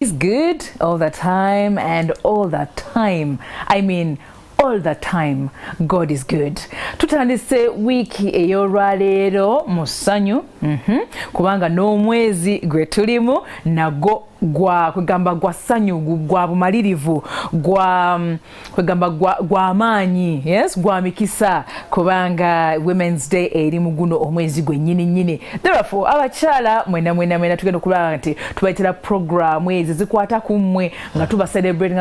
It's good all the time, and all the time, I mean all the time, God is good. Tutandise wiki eyorwalero musanyu kubanga n'omwezi gwe tulimu nago gwa kugamba gwa sanyu gwa bumalirivu gwa amanyi, yes, gwa mikisa kubanga Women's Day eri muguno omwezi gwe nyini. Therefore abakyala mwena tugenda kulaba nti tubaitira program ezi zikwata kumwe nga tuba celebrate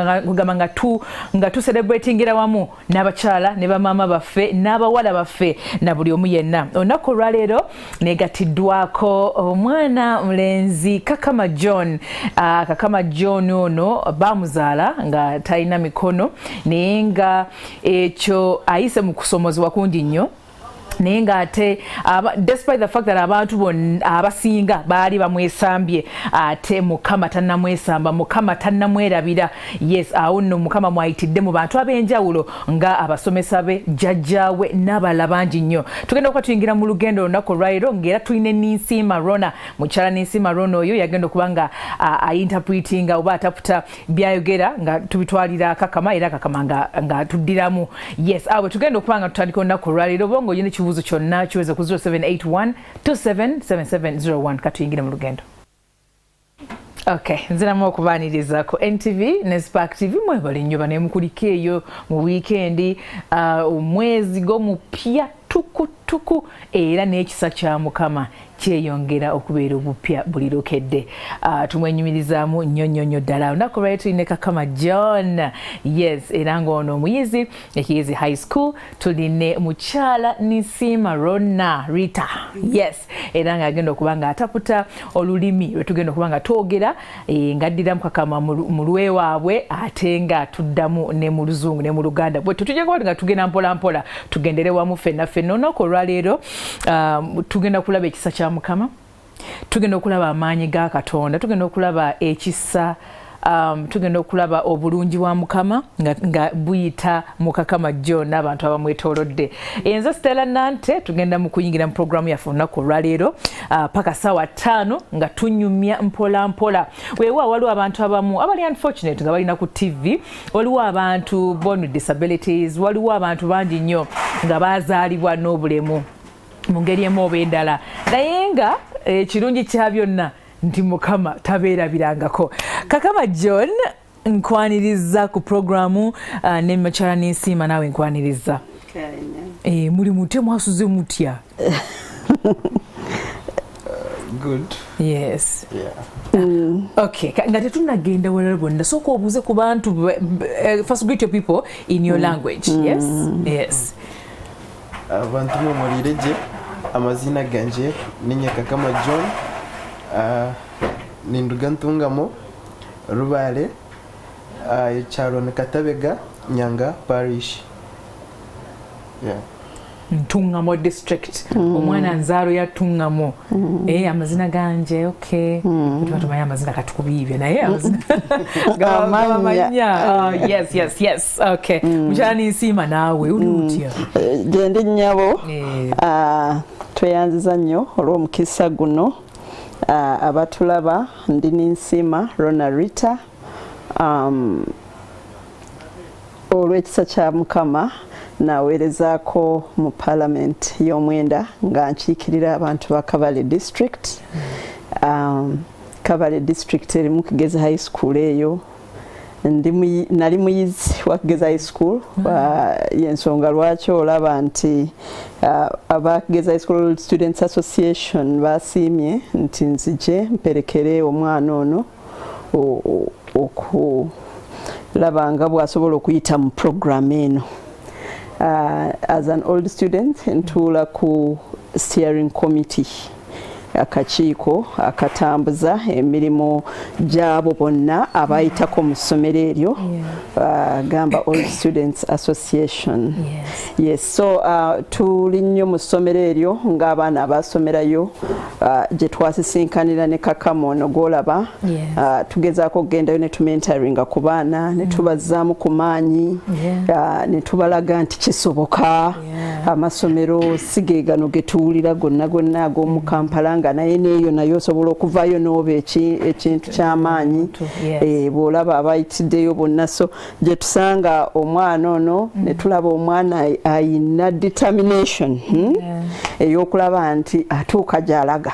nga tu celebratingira wamu n'abakyala ne bamama baffe n'abawala baffe na buli omu yenna. Olunaku olwaleero negatiddwako omwana mulenzi Kakama John. Kakama John ono bamuzaala nga talina mikono naye nga ekyo ayise mu kusomozebwa kungi nnyo. Naye nga ate despite the fact that abantu abasinga baali bamwesambye ate Mukama tannamwesamba, Mukama tannamwerabira. Yes, awo nno Mukama mwayitidde mu bantu ab'enjawulo nga abasomesa be, jjajjaawe n'abalala bangi nnyo. Tugenda okuba tuyingira mu lugendo olunaku olwaleero ng'era tulina Ninsiima Rona. Mukyala Ninsiima Rona oyo yagenda okuba nga interpretinga oba ataputa byayogera nga tubitwalira Kakama era Kakama nga tuddiramu. Yes, awo tugenda okuba nga tutandika olunaku olwaleero bongo yine kibuzo kyonna kiweze ku 0781277701 katuyingire mu lugendo. Okay, nziramu okubaniriza ku NTV ne Spark TV mwebale nnyo banemukulika eyo mu weekendi omwezi g'omupya tuku era n'ekisa kya Mukama kyeyongera okubeera obupya buli lokedde. Tumwenyumirizaamu nnyo ddala. Olunaku lwaleero tulina Kakama John. Yes, era ng'ono omuyizi ekiyizi high school. Tuline mukyala Ninsiima Rona Rita. Yes, era ng'agenda okuba nga ataputa olulimi lwe tugenda okuba nga twogera ng'addiramu Kakama mu lwewaabwe ate nga tuddamu ne mu Luzungu ne mu Luganda. Bwe tujja kuba nga tugenda mpola tugendere wamu ffenna. Olunaku olwaleero tugenda kulaba ekisa kya Mukama, tugenda okulaba amaanyi ga Katonda, tugenda okulaba ekisa, tugenda okulaba obulungi wa Mukama nga buyita mu Kakama John n'abantu abamwetoolodde. Enzo Stella Nante tugenda mu kuyingira mu programu yaffe olunaku olwaleero paka ssaawa 5 nga tunyumya mpola. Weewa waliwo abantu abamu abali unfortunate nga balina ku TV, waliwo abantu born with disabilities, waliwo abantu bangi nnyo nga bazaalibwa n'obulemu mu ngeri emu oba endala, naye nga ekirungi kya byonna nti Mukama tabeerabirangako. Kakama John nkwaniriza ku programu ne mukyala Ninsiima naawe nkwaniriza. Muli mutya Mwasuze Mutya? Good. Yes. Yeah. Okay, nga tetunagenda walala bonna sooka obuuze ku bantu, first greet your people in your language. Yes. Yes. Abantu mumulireje amazina ganje ninye Kakama John, ninduga ntungamo Rubale, ekyalo ne Katabega Nyanga parish. Yeah. Ntungamo district. Omwana nzaalo ya Tungamo. Amazina ganje, okay. Tumatumanya amazina katukubibye naye amazina gamanya. Yes. Okay. Mukyala Ninsiima naawe uli utya? Gende nnyabo. Tweyanziza nnyo olw'omukisa guno. Abatulaba ndi Ninsiima Rona Rita. Olw'ekisa kya Mukama naweerezaako mu Parliament y'omwenda nga nkiikirira abantu ba Kabale District. Kabale District erimu Kigezi High School eyo. Nali muyizi wa Kigezi High School. Yensonga lwaki olaba nti aba Kigezi High School Students Association basiimye nti nzije mperekere omwana ono okulaba nga bw'asobola okuyita mu program eno. As an old student ntuula ku steering committee, akakiiko akatambuza emirimu gy'abo bonna abayitako mu ssomero eryo, gamba Old Students Association. Yes, so tuli nnyo mu ssomero eryo ng'abaana abasomerayo gye twasisinkanira ne Kakama ono gw'olaba. Tugezaako okugendayo ne tumentaringa ku baana ne tubazzaamu ku maanyi, ne tubalaga nti kisoboka, amasomero sige gano getuwulira gonna ag'omu Kampala nga naye neeyo nayo osobola okuvaayo n'oba ekintu ky'amaanyi bw'olaba abayitiddeyo bonna. So gye tusanga omwana ono ne tulaba omwana ayina determination ey'okulaba nti atuuka gy'alaga.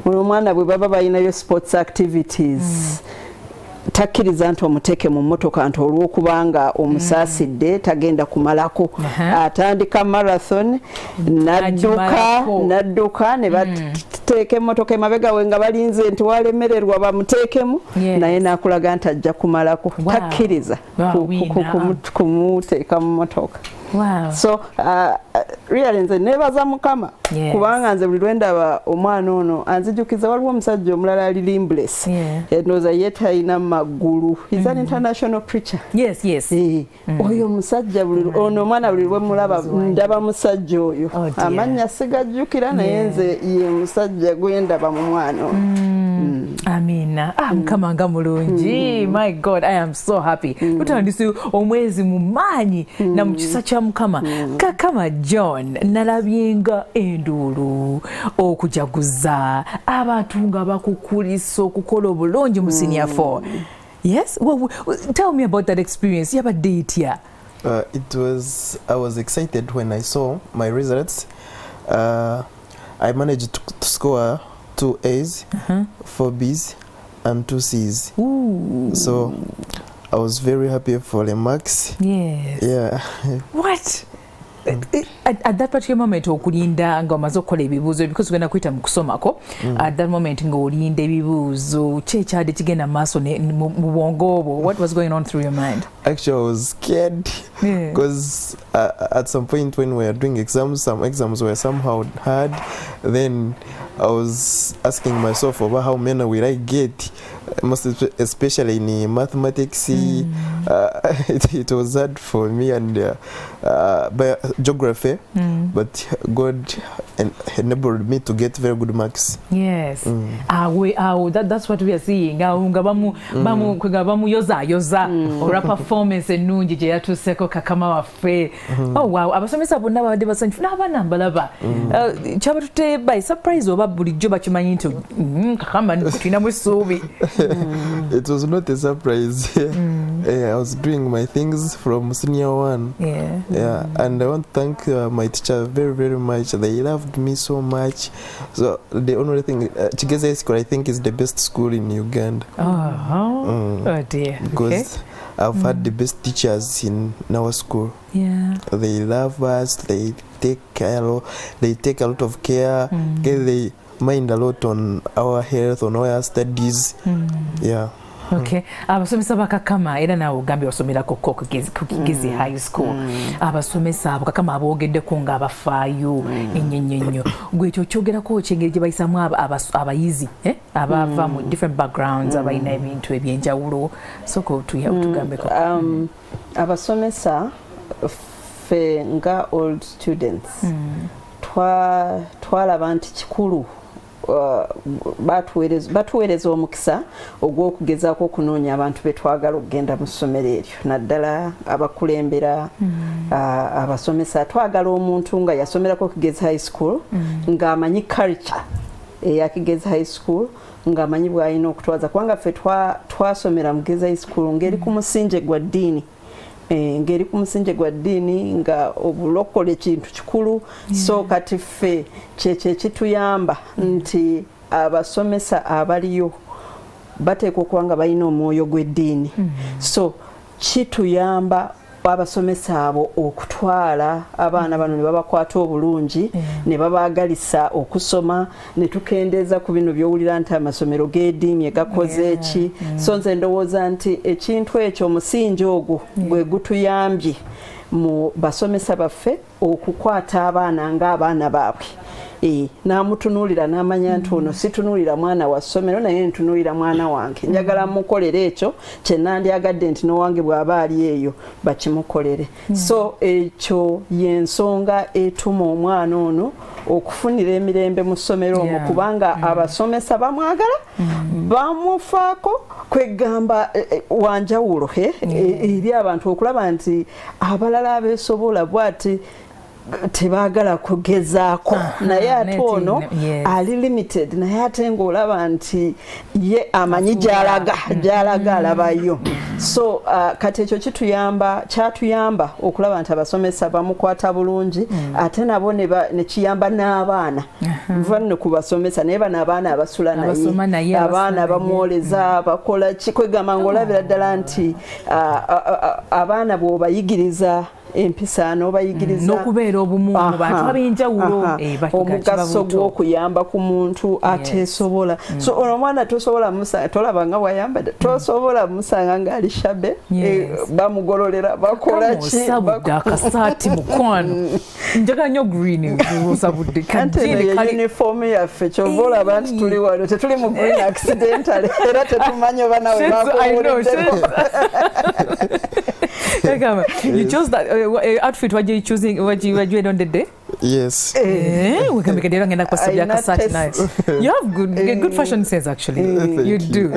Omwana bwe baba balinayo sports activities takkiriza nti omuteeke mu mmotoka nti olw'okubanga omusaasidde tagenda kumalako. Atandika marathon n'adduka ne bateeka emmotoka emabega we nga balinze nti walemererwa bamuteekemu naye n'akulaga nti ajja kumalako. Takkiriza kumuteeka mu mmotoka. So really nze neebaza Mukama kubanga nze buli lwe ndaba omwana ono anzijukiza waliwo omusajja omulala ali limbless endowooza ye talina magulu. He's an international preacher. Oyo musajja ono omwana buli lwe mulaba ndaba musajja oyo amannya sigajjukira naye nze ye musajja gwe ndaba mu mwana ono. Amina. Mukama nga mulungi. My God, I am so happy. Tutandise omwezi mu maanyi na mu kisa kya Mukama. Kakama John nalabyenga enduulu okujaguza abantu nga bakukulisa okukola obulungi mu senior 4. Yes? Well, tell me about that experience. Yabadde itya? I was excited when I saw my results. I managed to score 2 A's, 4 B's, and 2 C's. So I was very happy for the marks. What? At that particular moment okulinda nga omaze okukola ebibuuzo because wena kuyita mu kusomako at that moment nga olinda ebibuuzo kyekyadde kigenda mu maaso mu bwongo obwo. What was going on through your mind? Actually, I was scared because at some point when we were doing exams, some exams were somehow hard. Then I was asking myself about how many will I get, most especially in mathematics. It was hard for me and geography, but God enabled me to get very good marks. That's what we are seeing. Bamu yoza ora performance enungi gye yatuuseko Kakama waffe. Oh wow, abasomesa bonna babadde basanyufu n'abaana mbalaba. Kyaba tutte by surprise oba bulijjo bakimanyi nti Kakama tulinamu essuubi. It was not a surprise. I was doing my things from senior 1. And I want to thank my teacher very, very much. They loved me so much. So the only thing, Chigeze High School, I think, is the best school in Uganda. Oh dear. Because I've had the best teachers in our school. They love us. They take a lot of care. They mind a lot on our health, on our studies. Okay. Abasomesa ba Kakama era nawe ogambye osomera ku Kigezi High School. Abasomesa abo Kakama aboogeddeko nga abafaayo ennyo. Gwe ekyo kyogerako kyengeri gye bayisamu abayizi abava mu different backgrounds abalina ebintu ebyenjawulo. Soko tugambeko. Abasomesa ffe nga old students twalaba nti kikulu batuweereza omukisa ogw'okugezaako okunoonya abantu betwagala okugenda mu ssomero eryo naddala abakulembera abasomesa. Twagala omuntu nga yasomerako Kigezi High School ng'amanyi culture eya Kigezi High School ng'amanyi bw'alina okutwaza kubanga ffe twasomera mu Kigezi High School ngeri ku musinje gwa ddiini. Ngeri ku musinje gwa ddiini nga obulokole kintu kikulu. So kati ffe kyekyo kituyamba nti abasomesa abaliyo bateekwa okuba nga balina omwoyo gw'eddiini. So kituyamba abasomesa abo okutwala abaana bano ne babakwata obulungi ne babaagalisa okusoma ne tukendeeza ku bino by'owulira nti amasomero g'eddiini egakoze eki. So nze ndowooza nti ekintu ekyo omusingi ogwo gwe gutuyambye mu basomesa baffe okukwata abaana ng'abaana baabwe. N'amutunuulira n'amanya nti ono situnuulira mwana wa ssomero naye ntunuulira mwana wange. Njagala mukolera ekyo kye nandyagadde nti n'owange bw'aba ali eyo bakimukolere. So ekyo y'ensonga etuma omwana ono okufunira emirembe mu ssomero omwo kubanga abasomesa bamwagala bamufaako kwegamba wanjawulo eri abantu okulaba nti abalala abeesobola bw'ati tebaagala kugezaako naye ate ono ali limited naye ate ng'olaba nti ye amanyi gy'alaga alabayo so kati ekyo kyatuyamba okulaba nti abasomesa bamukwata bulungi ate nabo ne kiyamba n'abaana nva ne ku basomesa naye bano abaana abasula naye abaana bamwoleza bakola kikwegamba ng'olabira ddala nti abaana bw'obayigiriza empisa n'obayigiriza n'okubeera obumu mu bantu ab'enjawulo omugaso gw'okuyamba ku muntu ateesobola so ono omwana tosobola musanga tolaba nga bw'ayambadde tosobola musanga ng'ali shabe bamugololera bakola ki akasaati mukwano njagala nnyo green osabudde uniform yaffe kyova olaba nti tuli wano tetuli mu green accidental era tetumanyi oba nawe bakuwuliddeko. You chose that outfit. What you choosing? What you had on the day? Yes. We can make a difference. Nice. You have good fashion sense actually. You do.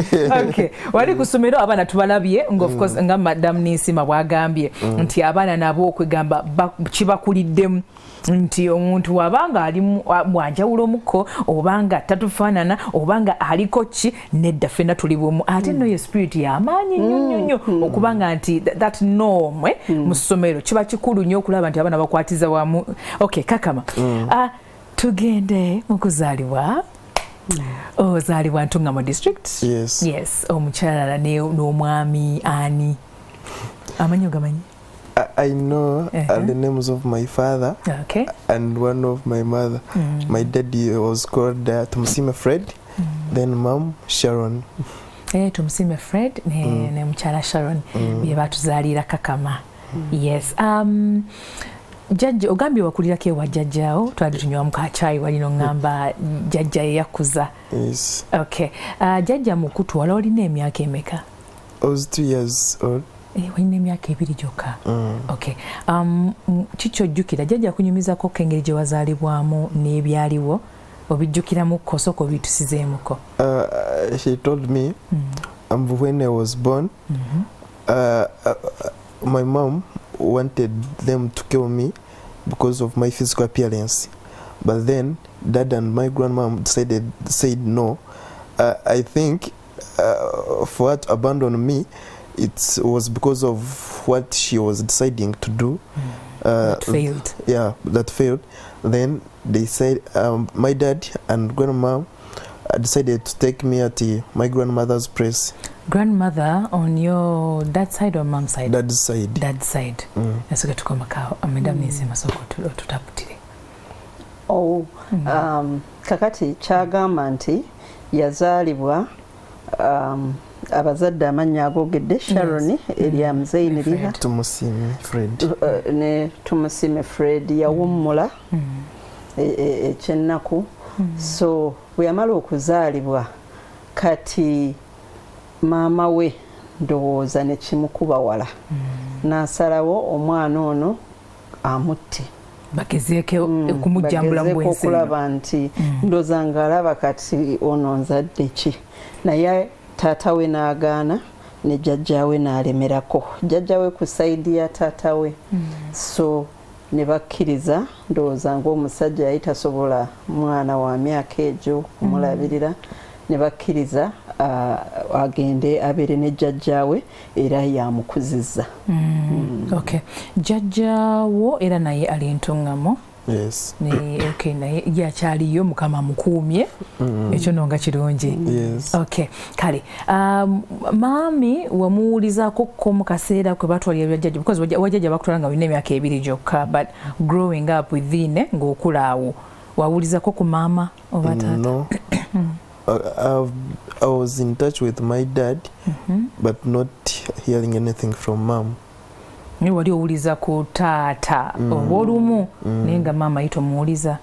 Okay. Wali kusomero abana tubalabye ngo of course nga Madam Nisima bwagambye nti abana nabo okwegamba kibakuliddemu nti omuntu wabanga ali mwanjawulo muko obanga tatufaanana obanga aliko ki nedda fena tuli bumu ate no ye spirit ya amaanyi nnyo okubanga nti that norm mu ssomero kiba kikulu nnyo okulaba nti abana bakwatiza wamu. Okay, Kakama. Tugende mu kuzaalibwa. Ozaalibwa Ntungamo district. Yes. Omukyala n'omwami ani. Amanyi ogamanyi? I know the names of my father and one of my mother. My daddy was called Tumusime Fred, then mom Sharon. Tumusime Fred ne mukyala Sharon bye batuzaalira Kakama. Yes. Jajja ogambye wakulirako ewa jjajjaawo twali tunywa mukachai walino ngamba jjajja yakuza. Yes. Okay. Jjajja mukutu wala olina emyaka emeka? I was 2 years old. Walina emyaka 2 gyokka. Okay. Kikyojjukira jjajja kunyumizako kengeri gye wazaalibwamu n'ebyaliwo obijjukiramu kosoko bitusizeemuko? She told me when I was born my mom wanted them to kill me because of my physical appearance, but then dad and my grandmom said no. I think for her to abandon me, it was because of what she was deciding to do. That failed. Yeah, that failed. Then they said my dad and grandma decided to take me at my grandmother's place. Grandmother on your dad's side or mom's side? Dad's side. Dad's side. Nasoka tukomaka Madam Nisima soko tutaputire. Kakati kyagamba nti yazaalibwa abazadde amannya agogedde Sharon Elia Mzeiniriha Tumusime Fred ne Tumusime Fred yawummula ekyennaku. So bwe yamala okuzaalibwa kati maama we ndowooza ne kimukuba wala n'asalawo omwana ono amutte bagezeeko okumujjambula mu bwensi okulaba nti ndowooza ng'alaba kati ono nzadde ki naye taata we n'agaana ne jjajja we n'alemerako jjajja we ku sayidi ya taata we so ne bakkiriza ndowooza ng'omusajja yali tasobola mwana wa myaka egyo kumulabirira ne bakkiriza agende abeere ne jjajjaawe era yamukuzizza. Okay. Jjajjaawo era naye ali Ntungamo. Yes. Okay, naye yakyaliyo Mukama mukuumye ekyo nonga kirungi. Yes. Okay. Kale maami wamuwulizaako ko mu kaseera kwe batwalira bajjajja because wajjajja bakutwala nga olina emyaka 2 gyokka but growing up within ng'okulaawo wawulizako ku maama oba taata? No. I was in touch with my dad, but not hearing anything from mom. Ni wali owuliza ku taata oba olumu naye nga maama yito muwuliza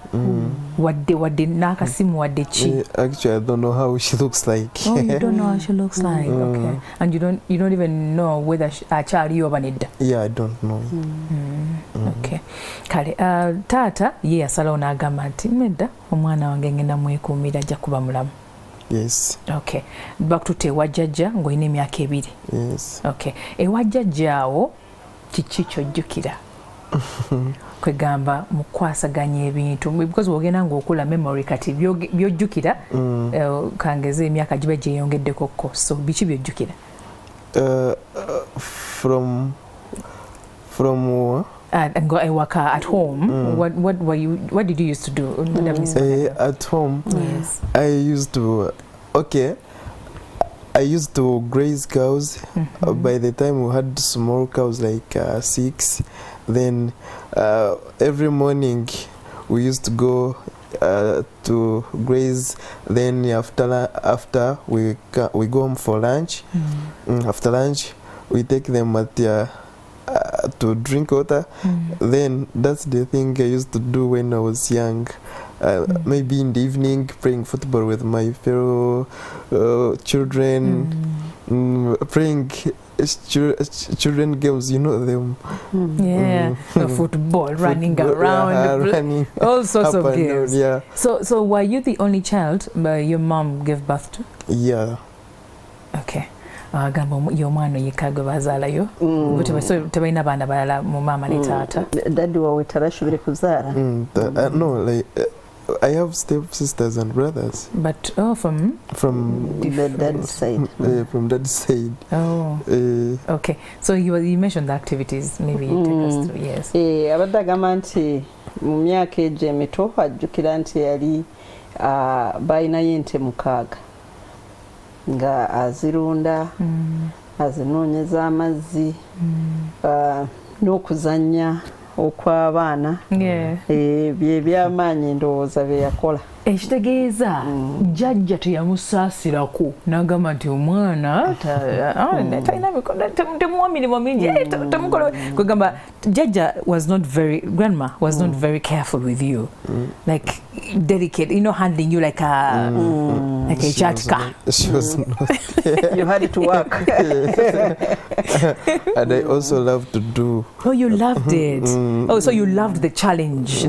wadde n'akasimu wadde ki? Actually, I don't know how she looks like. Oh, you don't know how she looks like. Okay. And you don't even know whether akyaliyo oba nedda? Yeah, I don't know. Okay. Kale taata ye yasalawo n'agamba nti nedda omwana wange ngenda mwekuumira ajja kuba mulamu. Yes. Okay. Bakututte ewa jjajja ng'olina emyaka 2. Yes. Okay. Ewa jjajjaawo kiki kyojjukira? kwegamba mukwasaganya ebintu because wogenda ng'okula memory kati byojjukira kangeze emyaka giba gyeyongeddekokko so biki byojjukira from ewaka at home what did you used to do at home? Yes. I used to graze cows. By the time we had small cows like 6, then every morning we used to go to graze. Then after we go home for lunch. After lunch we take them at to drink water. Then that's the thing I used to do when I was young. Maybe in the evening playing football with my fellow children, playing children games, you know them. Football, running around, running all sorts of games. Yeah. So were you the only child your mom gave birth to? Yeah. Okay. Gamba y'omwana yekka gwe bazaalayo tebalina baana balala mu maama ne taata. Daddy wawe tarashobore kuzaala? No, like I have step sisters and brothers. But from the dad's side. From dad's side. Okay. So you mentioned the activities. Maybe you take us through. Yes. Abadde agamba nti mu myaka egyo emito ajjukira nti yali balinayo ente 6 nga azirunda azinoonyeza amazzi n'okuzannya okw'abaana bye byamaanyi ndowooza bye yakola. Ekitegeeza jjajja teyamusaasirako n'agamba nti omwana talina mikono temuwa mirimu mingi temukola kwegamba jjajja grandma was not very careful with you, like delicate, handling you like a chatka. She was not. You had to work. And I also loved to do. Oh, you loved it. So you loved the challenge.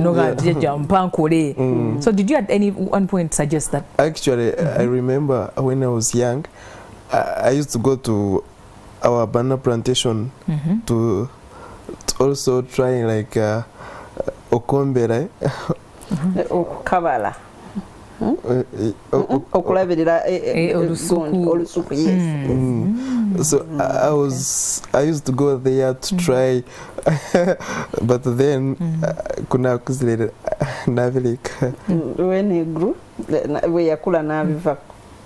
So did you at any one point suggest that? Actually, I remember when I was young, I used to go to our banana plantation to also try like okombe, right? Okukabala. Okulabirira olusuku. Yes. So I used to go there to try, but then kuna kuzilera navileka. When he grew, we yakula nabiva.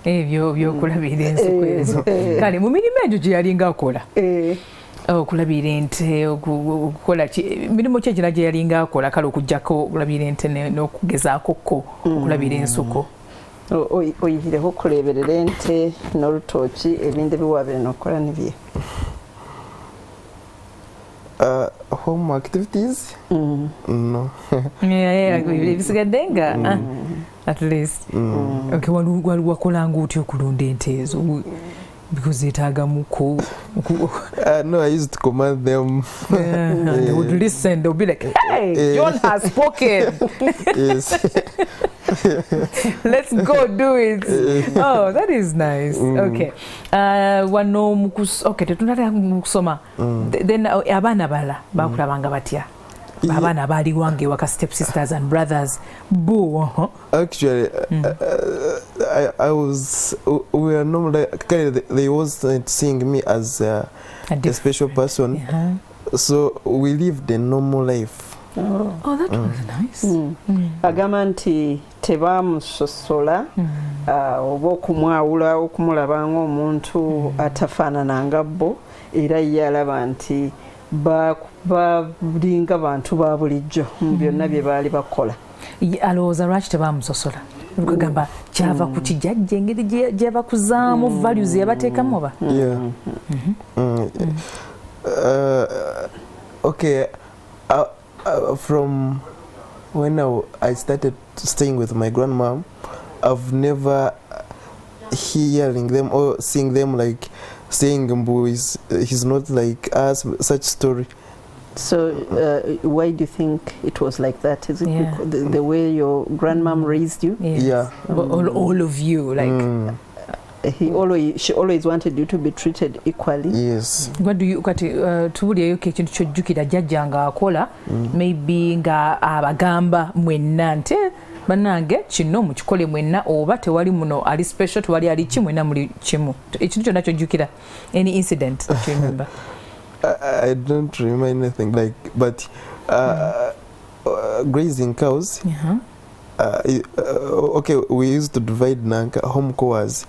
Ebyo byokulabira ensuku ezo. Kale mu mirimu egyo gye yalinga akola. Okulabira ente okukola mirimu ki egirala gye yalinga akola kale okuggyako okulabira ente n'okugezaakokko okulabira ensuku. Oyihireho okuleberera ente n'olutooki ebindi biwaabire n'okukola nibye. Home activities? No. Ebisigadde nga at least. Okay, wakolanga otya okulunda ente ezo? Because zeetaagamuko. No, I used to command them. They would listen. They would be like, hey, John has spoken. Yes. Let's go do it. Oh, that is nice. Okay. Okay, tetunatera kusoma. Then abaana bala bakulabanga batya? Abaana bali wange waka step sisters and brothers. Boo. Actually, we are normally, they wasn't seeing me as a special person. So we lived a normal life. Oh, that was nice. Agamba nti tebaamusosola oba okumwawula okumulaba ng'omuntu atafaanananga bo era ye alaba nti balinga bantu ba bulijjo mu byonna bye baali bakola. Alowooza lwaki tebaamusosola? Kugamba kyava ku kijjajja engeri gye bakuzaamu values yabateekamu oba? Okay. From when I started staying with my grandmom, I've never hearing them or seeing them like saying Emboozi he's not like us, such story. So why do you think it was like that? Is it the way your grandmom raised you? Yes. Yeah. All of you, like she always wanted you to be treated equally. Yes. What do you kati tubulyeyo ke kintu kyojjukira jjajja nga akola maybe nga abagamba mwenna nte bannange kino mukikole mwenna oba tewali muno ali special tewali ali ki mwenna muli kimu ekintu kyonna kyojjukira any incident that you remember? I don't remember anything like, but grazing cows. Okay, we used to divide nanka home chores.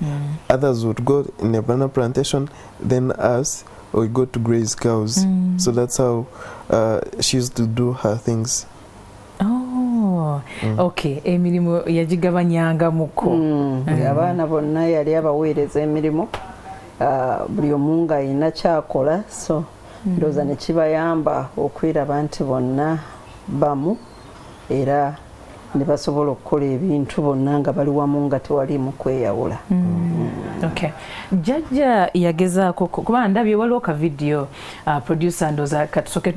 Others would go in a banana plantation, then us we go to graze cows. So that's how she used to do her things. Oh, okay. Emirimu yagigabanyanga muko. Abaana bonna yali abaweereza emirimu. Buli omu nga alina kyakola, so ndowooza ne kibayamba okwiraba nti bonna bamu era ne basobola okukola ebintu bonna nga bali wamu nga tewaliimu kweyawula. Okay. Jjajja yagezaako kuba ndabye waliwo ka video producer ndowooza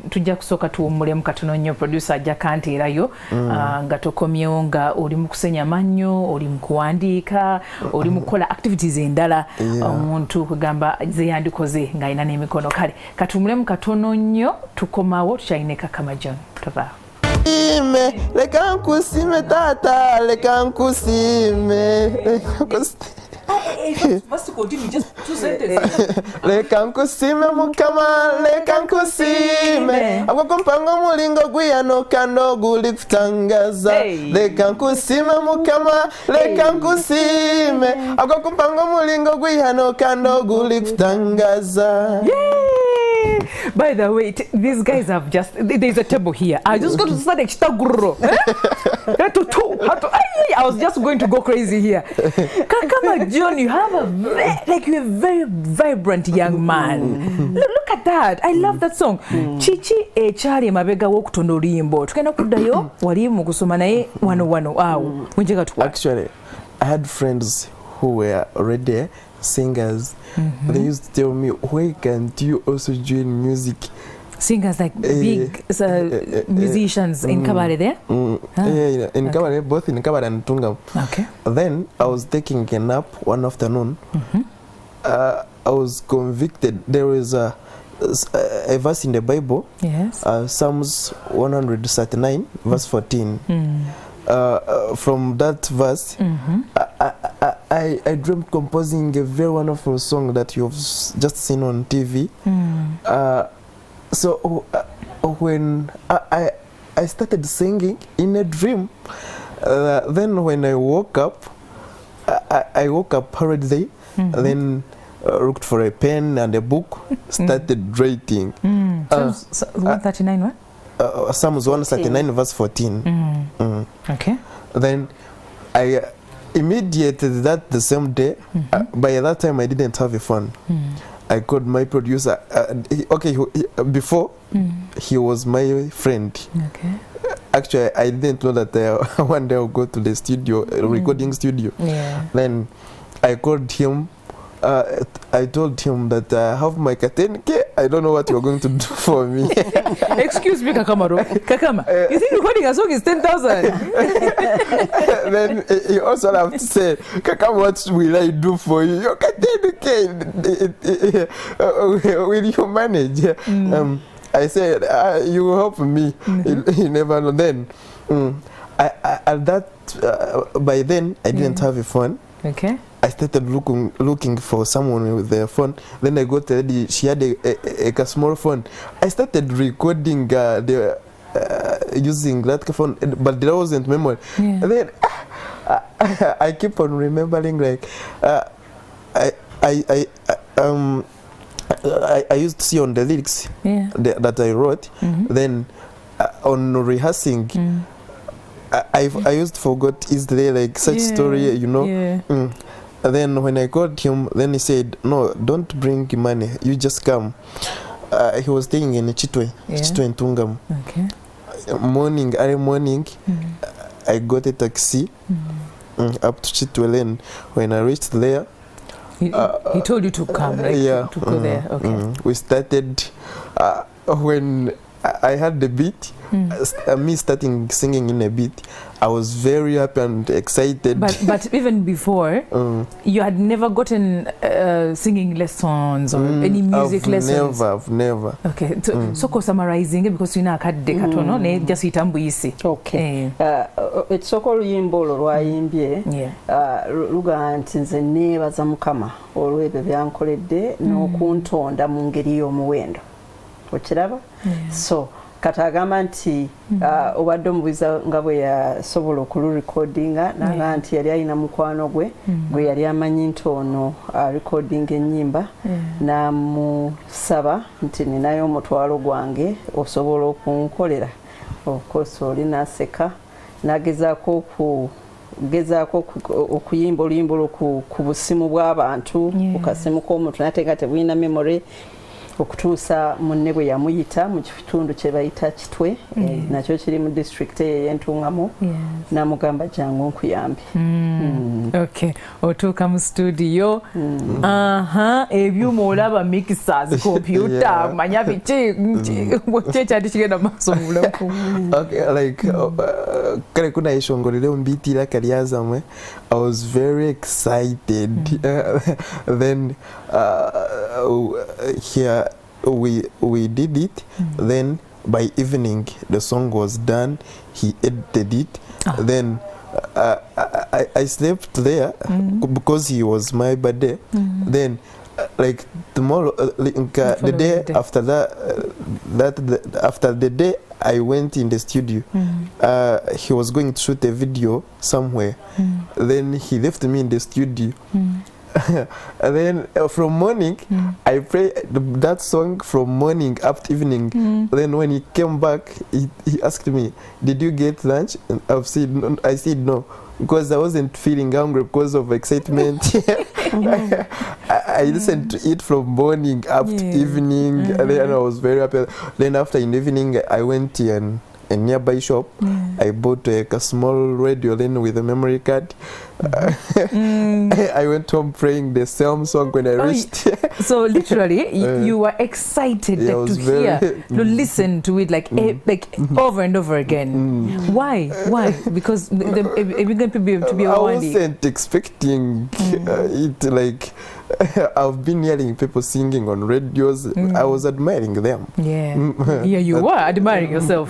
tujja kusooka tuwummulemu katono nnyo producer ajja kanteerayo nga tokomyewo nga oli mu kusenya mannyo, oli mu kuwandiika, oli mu kukola activities endala omuntu kugamba ze yandikoze ng'alina n'emikono. Kale katuwummulemu katono nnyo tukomawo tukyalina Kakama John. Tuvaawo. Leka nkusime tata, leka nkusime. Must continue just 2 sentences. Leka nkusime mukama, leka nkusime. Akwakumpango mulingo gwiyano kando guli kutangaza. Leka nkusime mukama, leka nkusime. Akwakumpango mulingo gwiyano kando guli kutangaza. By the way, these guys have just, there's a table here. I just got to start ekitagurro. I was just going to go crazy here. Kakama John, you have you're a very vibrant young man. Look at that. I love that song. Chichi echali mabega wokutono limbo. Tukenda kudayo wali mu kusoma naye wano. Munjega tukwa. Actually, I had friends who were already singers. They used to tell me, why can't you also join music? Singers like big musicians in Kabale there? Yeah, in Kabale, both in Kabale and Tungam. Okay. Then I was taking a nap one afternoon. I was convicted. There was a verse in the Bible, yes, Psalms 139, verse 14. From that verse, I dreamt composing a very wonderful song that you've just seen on TV. So when I started singing in a dream, then when I woke up, I woke up already, then looked for a pen and a book, started writing. Psalms 139 what? Psalms 139 verse 14. Okay. Then I immediately that the same day, by that time I didn't have a phone. I called my producer. Before he was my friend. Okay. Actually, I didn't know that one day I'll go to the studio, recording studio. Yeah. Then I called him. I told him that I have my 10K. I don't know what you're going to do for me. Excuse me, Kakama. You think recording a song is 10,000? Then you also have to say, Kakama, what will I do for you? Your 10K. Will you manage? I said, you will help me. You never know. Then, by then, I didn't have a phone. Okay. I started looking for someone with their phone. Then I got a lady, she had a small phone. I started recording using that phone, but there wasn't memory. And then I keep on remembering, like, I used to see on the lyrics that I wrote. Then on rehearsing, I used to forget, is there like such story, you know? And then when I called him, then he said, no, don't bring money, you just come. He was staying in Chitwe in Tungam. Okay. Early morning, I got a taxi up to Chitwe Lane. When I reached there, he told you to come, right? To go there. Okay. We started when I had the beat. Me starting singing in a beat, I was very happy and excited. But even before, you had never gotten singing lessons or any music lessons? I've never. Okay, so summarizing it because you know akadde katono ne just itambuyisi. Okay. Ekisoko oluyimba olwo lwayimbye luga nti nze neebaza Mukama olw'ebyo byankoledde n'okuntonda mu ngeri y'omuwendo. Okiraba? So kati agamba nti obadde omubuuza nga bwe yasobola okulurecordinga naga nti yali alina mukwano gwe gwe yali amanyi nti ono recording ennyimba n'amusaba nti ninayo omutwalo gwange osobola okunkolera. Of course oli n'aseka n'agezaako okuyimba oluyimba olwo ku busimu bw'abantu ku kasimu k'omuntu naye nga tebulina memory okutuusa munne bwe yamuyita mu kitundu kye bayita Kitwe nakyo kiri mu district y'Entungamu n'amugamba jangu nkuyambe. Okay, otuuka mu studio ebyuma olaba mixers computer manya biki kyekyanti kigenda maaso mu bulamu. Kale kuna ishongolere ombitira kalyazamwe. I was very excited. Then here we did it. Then by evening the song was done. He edited it. Then I slept there because he was my birthday. Then like tomorrow, the day after after the day I went in the studio. He was going to shoot a video somewhere. Then he left me in the studio. And then from morning, I played that song from morning up to evening. Then when he came back, he asked me, "Did you get lunch?" And I said no, because I wasn't feeling hungry because of excitement. I listened to it from morning up to evening, and then I was very happy. Then after in the evening, I went to a nearby shop. I bought a small radio then with a memory card. I went home playing the same song when I reached. So literally, you were excited to hear, to listen to it like over and over again. Why? Because to be I wasn't expecting it. Like I've been hearing people singing on radios. I was admiring them. Yeah, you were admiring yourself.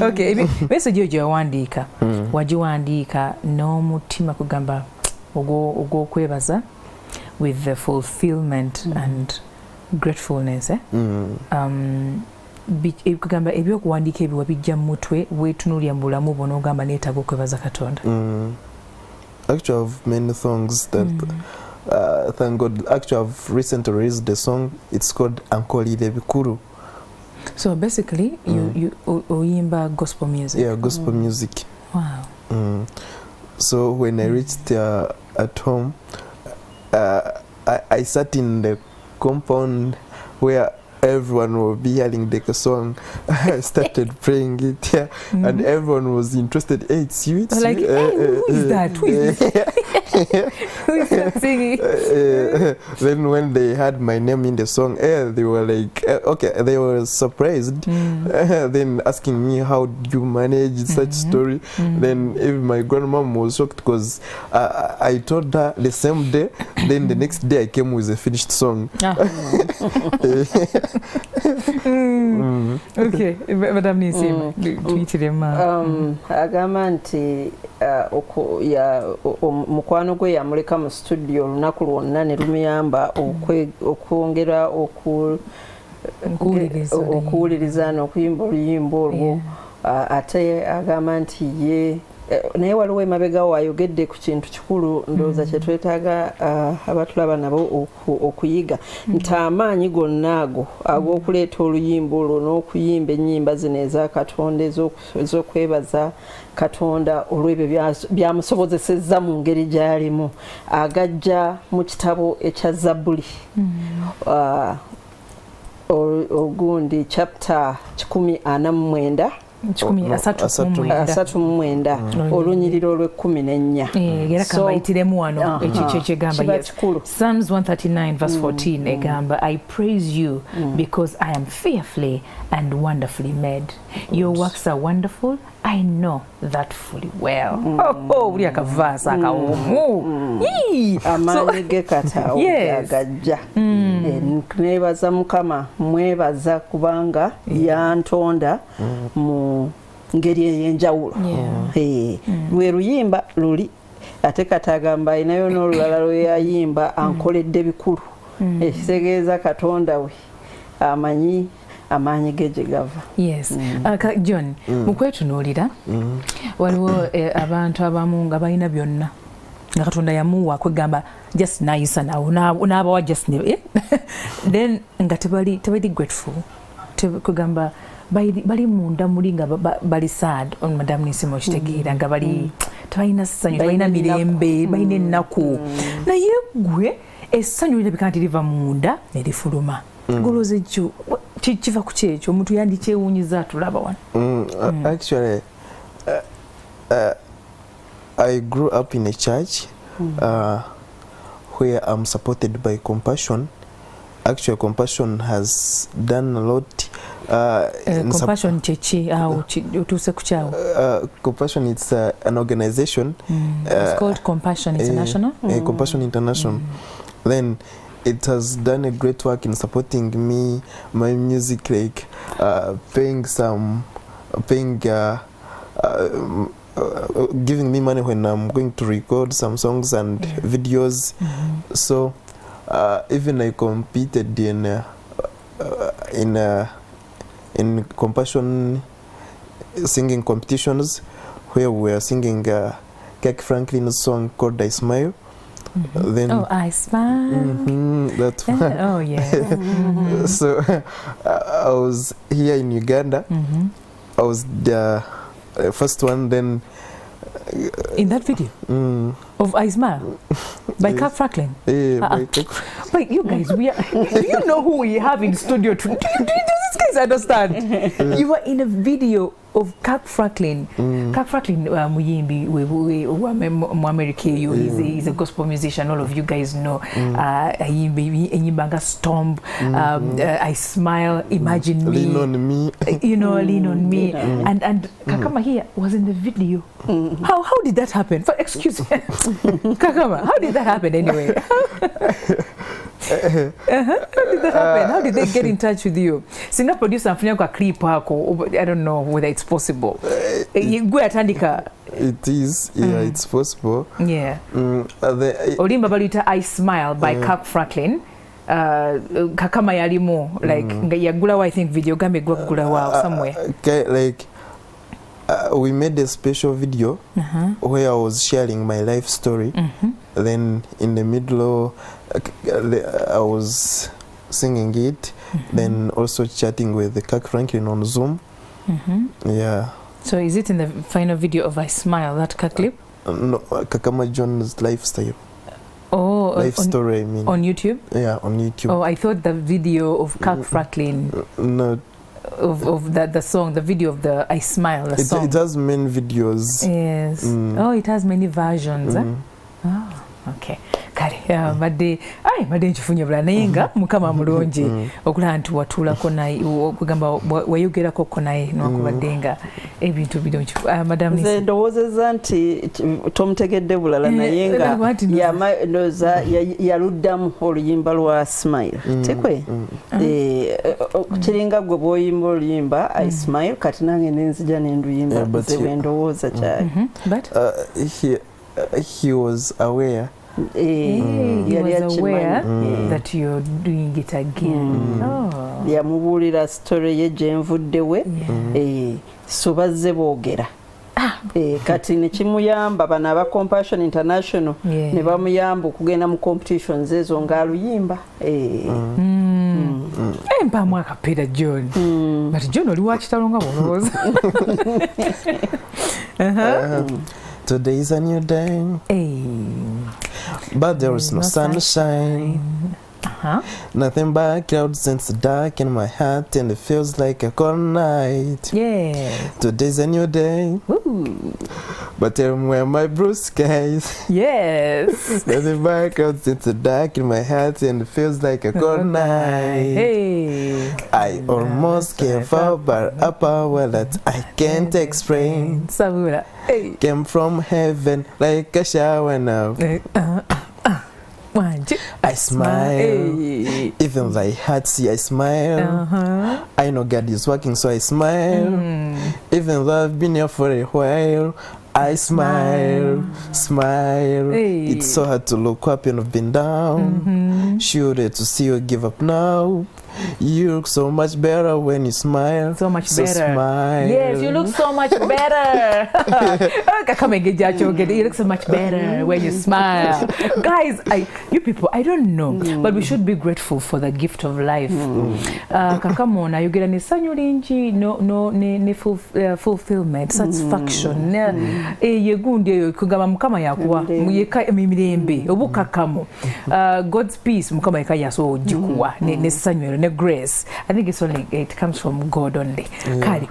Okay, message you wandika. Wajiwandika n'omutima kugamba ogw'okwebaza with the fulfillment and gratefulness. Kugamba ebyokuwandiika ebyo wabijja mu mutwe weetunuulira mu bulamu bwo n'ogamba neetaaga okwebaza Katonda. Actually, I have many songs that thank God. Actually, I've recently released the song. It's called Ankolire Bikuru. So basically, you oyimba gospel music. Yeah, gospel music. Wow. So when I reached at home, I sat in the compound where everyone will be hearing the song. I started playing it, and everyone was interested. Hey, it's you, it's like, you. Who is that? Who is who is that singing? Then when they had my name in the song, they were like, okay, they were surprised. Then asking me, how do you manage such story? Then even my grandmom was shocked because I told her the same day. Then the next day I came with a finished song. Okay, Madam Nisima, agamba nti mukwano gwe yamuleka mu studio olunaku lwonna ne lumuyamba okwongera okuwuliriza n'okuyimba oluyimba olwo. Ate agamba nti ye naye waliwo emabega waayogedde ku kintu kikulu ndowooza kye twetaaga abatulaba nabo okuyiga nti amaanyi gonna ago ag'okuleeta oluyimba olwo n'okuyimba ennyimba zino eza Katonda ez'okwebaza Katonda olw'ebyo byamusobozesezza mu ngeri gy'alimu agajja mu kitabo ekya Zabbuli ogundi chapter 149 39 olunyiriro olw'14 era kabayitiremu wano ekyo kyegamba Psalms 139 verse 14 egamba I praise you because I am fearfully and wonderfully made. Your works are wonderful. I know that fully well. Uli akavasa akawomu. Amaanyi ge kata agajja. Nebaza Mukama mwebaza kubanga yantonda mu ngeri ey'enjawulo. Lwe luyimba luli ate kata agamba ayinayo n'olulala lwe yayimba ankoledde bikulu. Ekitegeeza Katonda we amanyi amaanyi ge gye gava. Yes. John, mu kwetunuulira waliwo abantu abamu nga balina byonna nga Katonda yamuwa kwegamba just nayisa nawo n'abawa just then nga tebali grateful kwegamba bali munda muli nga bali sad on Madam Nisimo kitegeera nga bali tebalina ssanyu tebalina mirembe balina ennaku naye gwe essanyu lirabika nti liva munda ne lifuluma. Goloze ekyo kiva ku kyekyo omuntu yandikyewuunyiza tulaba wano. Actually I grew up in a church where I'm supported by Compassion. Actually Compassion has done a lot. Compassion chechi utuse kuchawo. Compassion it's an organization. It's called Compassion International. Compassion International. Then it has done a great work in supporting me, my music, like giving me money when I'm going to record some songs and videos. So even I competed in Compassion singing competitions where we were singing Kirk Franklin's song called I Smile. Then, I smile. That's yeah. So I was here in Uganda. I was the first one. Then in that video of I Smile by Kirk Franklin. But you guys, do you know who we have in studio? Do these guys understand? You were in a video of Kirk Franklin. Kirk Franklin muyimbi mu America. He's a gospel musician. All of you guys know. Enyibanga Storm. I Smile. Imagine Me. Lean on Me. You know, Lean on Me. And Kakama here was in the video. How did that happen? Excuse me, Kakama. How did that happen anyway? How did that happen? How did they get in touch with you? Singa producer afanya kwa clip hako. I don't know whether it's possible. It is, it's possible. Yeah. Olimba balita I Smile by Kirk Franklin. Kakama yalimo like yagula I think video game gula wow somewhere. Okay, like we made a special video where I was sharing my life story. Then in the middle I was singing it, then also chatting with Kirk Franklin on Zoom. Yeah. So is it in the final video of I Smile, that clip? No, Kakama John's lifestyle. Oh, life story, I mean. On YouTube? Yeah, on YouTube. Oh, I thought the video of Kirk Franklin. No. Of the song, the video of the I Smile, the song. It has many videos. Yes. Oh, it has many versions. Oh, okay. Kale badde nkifunye bula naye nga Mukama mulungi okulaba nti watuulako naye okugamba wayogerako naye n'okubadde nga ebintu birungi. Madam nze ndowoozezza nti tomutegedde bulala naye nga yaluddamu oluyimba lwa Smile. Tekwe kiringa gwe bw'oyimba oluyimba I Smile kati nange nenzija nenduyimba nze bwe ndowooza kyali. He was aware. He was aware that you're doing it again. Yamubuulira story ye gye nvuddewe so bazze boogera kati ne kimuyamba bano aba Compassion International ne bamuyamba okugenda mu competitions ezo ng'aluyimba. Mpaamu akapeera John. But John oli wakitalo nga bw'olowooza. Today is a new day, but there is no sunshine. Nothing but clouds since dark in my heart, and it feels like a cold night. Yeah. Today's a new day. Ooh. But tell me where my blue skies. Yes. Nothing but clouds since dark in my heart, and it feels like a cold night. Hey. I almost gave up, but a power that I can't explain Sabura. Hey. came from heaven like a shower now. I smile, Hey. even though I hurt, see I smile. I know God is working, so I smile. Even though I've been here for a while, I smile. Hey. It's so hard to look up and I've been down. Sure to see you give up now. You look so much better when you smile. So much better. Smile. Yes, you look so much better. You look so much better when you smile. Guys, you people, I don't know, but we should be grateful for the gift of life. Kakama ayogera ne ssanyu lingi ne fulfillment, satisfaction. Yegundi eyo kugamba Mukama yakuwa muyeka emirembe obukakamu. God's peace Mukama yeka yaso ogikuwa ne ssanyu. Grace. I think it comes from God only. Kali.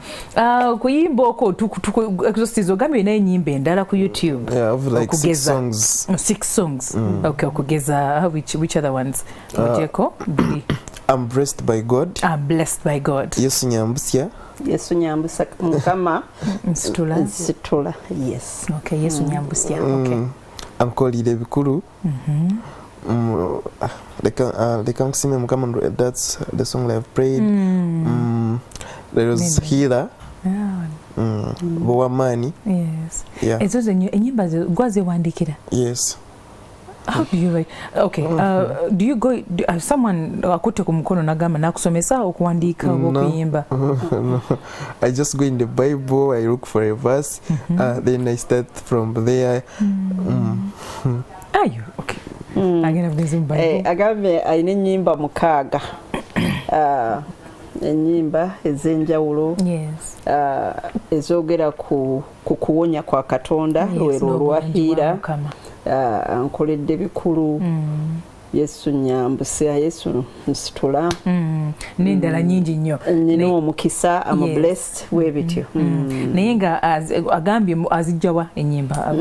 Kuyimba oko exhaustizo gambe na nyimba endala ku YouTube. Yeah, I have like 6 songs. 6 songs. Okay, okugeza which other ones? I'm blessed by God. I'm blessed by God. Yesu nyambusya. Yesu nyambusa Mukama. Nsitula. Yes. Okay, Yesu nyambusya. Okay. Ankolire bikuru. They can't see me Mukama. That's the song I've prayed. There was Healer. Bowamani. Yes. Yeah. Ezo enyimba gwaze wandikira. Yes. How do you write? Okay. Do you go? Someone akute ku mukono nagamba nakusomesa okuwandika okuyimba? No. I just go in the Bible. I look for a verse. Then I start from there. Are you okay? Agambe ayina ennyimba 6 ennyimba ez'enjawulo ezogera ku kuwonya kwa Katonda lwero olwahiira ankoledde bikulu Yesu nyambuse Yesu nsitula n'endala nyingi nnyo nina omukisa am blessed webityo naye nga agambye azijjawa ennyimba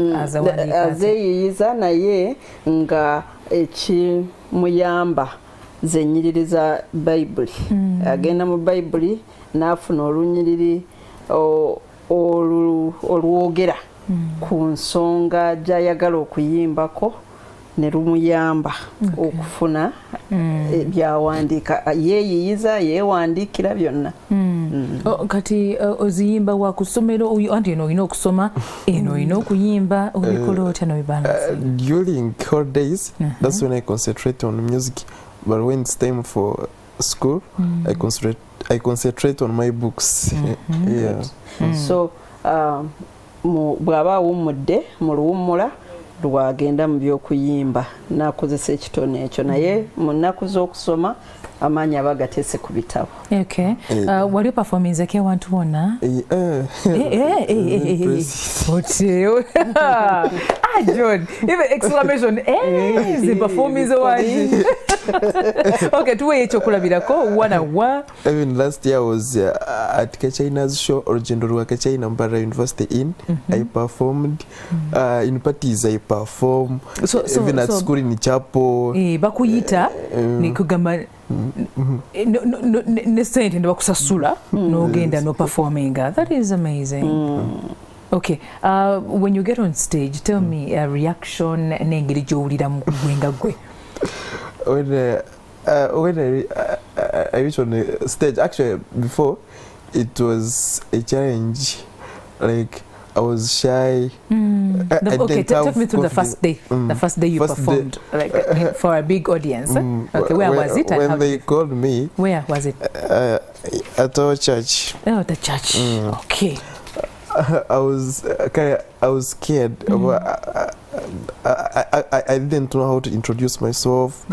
azeeyiyiza naye nga ekimuyamba zenyiriri za Bayibuli agenda mu Bayibuli n'afuna olunyiriri olwogera ku nsonga gy'ayagala okuyimbako ne lumuyamba okufuna byawandiika yeeyiyiza yeewandikira byonna. Kati oziyimba wa kusomero anti eno olina okusoma eno olina okuyimba obikola otya nobibalance? During holidays, that's when I concentrate on music, but when it's time for school, I concentrate on my books. Yeah. So bw'aba awummudde mu luwummula lwagenda mu by'okuyimba n'akozesa ekitone ekyo naye mu nnaku z'okusoma amaanyi aba gateese ku bitabo. Okay. Wali performance ke want wona? John, even exclamation the performance wali. Okay, tuwe ekyo kulabirako wa. Even last year I was at Kachina's show Origendo Rwa Kachina Mbara University in. I performed in parties I perform. Even at school in chapel. Bakuyita ni kugamba ne sente ndo bakusasula n'ogenda no performing. That is amazing. Okay, when you get on stage, tell me a reaction n'engeri gy'owulira mu kugwenga gwe. When I reached on the stage, actually before it was a challenge. Like I was shy. Okay, take me to the first day. The first day you performed, like for a big audience. Okay, where was it? When they called me. Where was it? At our church. Oh, the church. Okay. I was scared. I didn't know how to introduce myself.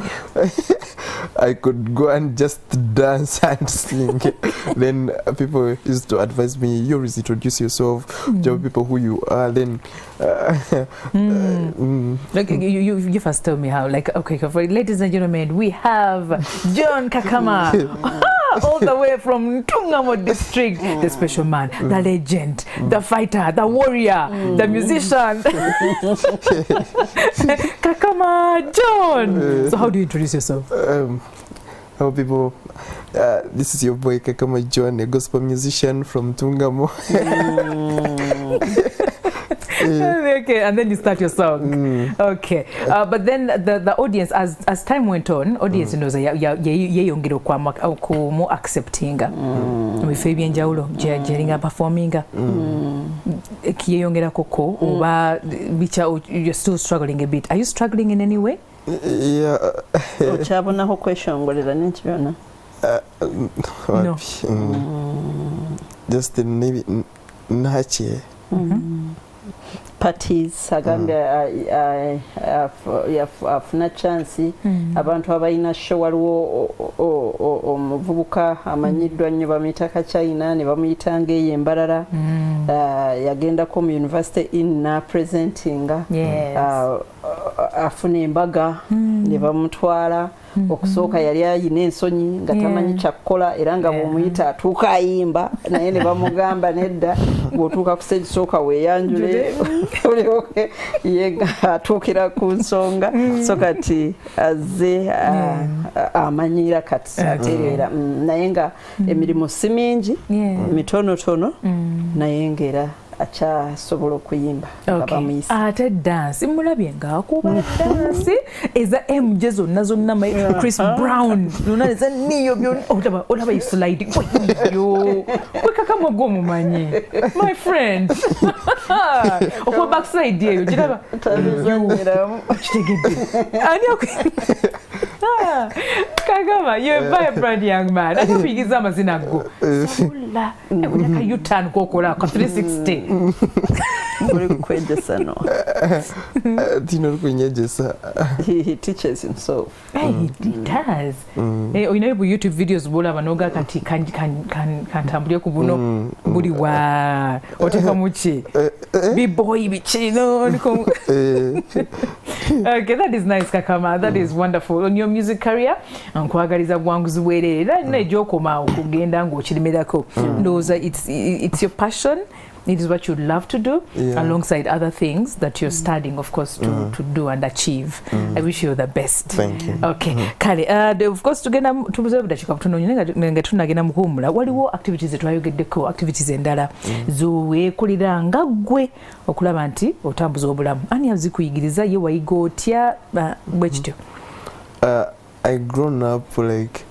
I could go and just dance and sing. Then people used to advise me, you always introduce yourself, tell people who you are. Then like you first tell me how. Like, okay, for ladies and gentlemen, we have John Kakama. All the way from Tungamo district, the special man, the legend, the fighter, the warrior, the musician. Kakama John. So how do you introduce yourself? How people, this is your boy Kakama John, a gospel musician from Tungamo. Okay, and then you start your song. Okay, but then the audience, as time went on, audience knows yeyongera ku more accepting. We feel enjawulo jeringa performing. Kiyongera koko oba you're still struggling a bit. Are you struggling in any way? Yeah. Ochabona ho kweshongolera n'ekibyona. No. Just maybe nachi. Parties agambe afuna chance abantu abayina show waliwo omuvubuka amanyiddwa nnyo bamuyita China ne bamuyitanga eyembalala yagenda ko mu university in presenting afuna embaga ne bamutwala okusooka yali ayina ensonyi nga tamanyi kyakkola era nga bw'omuyita atuuka ayimba naye ne bamugamba nedda bw'otuuka ku stage sooka weeyanjule olyoke ye atuukira ku nsonga so kati azze amanyira kati atereera naye nga emirimu si mingi mitonotono naye ngera achasobola okuyimba abamuyisa ate dance mulabye ng'akuba dance eza MJ zonna Chris Brown zonna eza niyo byonna olaba you sliding yo Kakama gwomumanyi my friend okwa backside eyo giraba kitegedde ani Kakama, you're a vibrant young man. I don't think amazina go. Sola, ebonyaka U-turn kokola ka 360. He teaches himself. Hey, he does. You know, YouTube videos bola banoga kanti kantambulye ku buno buli wa oteka muchi. Big boy bichino. Okay, that is nice, Kakama. That is wonderful. On your music career, nkwagaliza bwanguzi bwerere na ejokoma okugenda ng'okirimerako. Ndowooza it's your passion. It is what you love to do alongside other things that you're studying, of course, to do and achieve. I wish you the best. Thank you. Okay. Kale, of course, tugenda tubuze budachika kutunonyine nga tunagenda mukumula. Waliwo activities etwayogeddeko, activities endala zoweekulira nga ggwe okulaba nti otambuza obulamu. Ani azikuyigiriza ye wayiga otya bwe kityo? I grown up like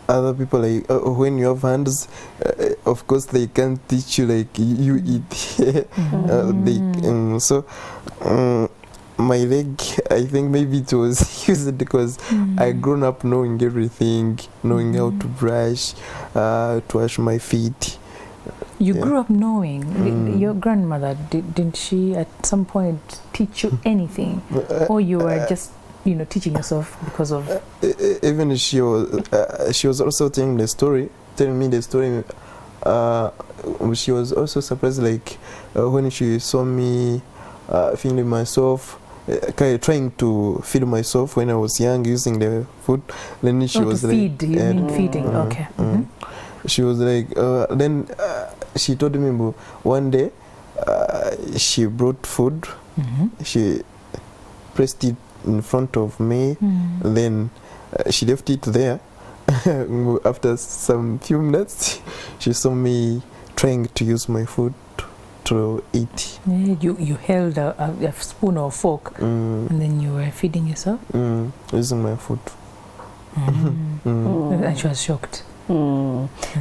other people, like when you have hands, of course they can't teach you like you eat. So my leg, I think maybe it was used because I grown up knowing everything, knowing how to brush, to wash my feet. You grew up knowing. Your grandmother, didn't she at some point teach you anything? Or you were just, teaching yourself because of... Even she was also telling me the story. She was also surprised, like, when she saw me feeding myself, trying to feed myself when I was young, using the food. Then she was feed, like... you mean feeding, okay. She was like, then she told me one day she brought food, she pressed it in front of me, then she left it there. After some few minutes, she saw me trying to use my food to eat. You held a spoon or fork, and then you were feeding yourself? Using my food. And she was shocked.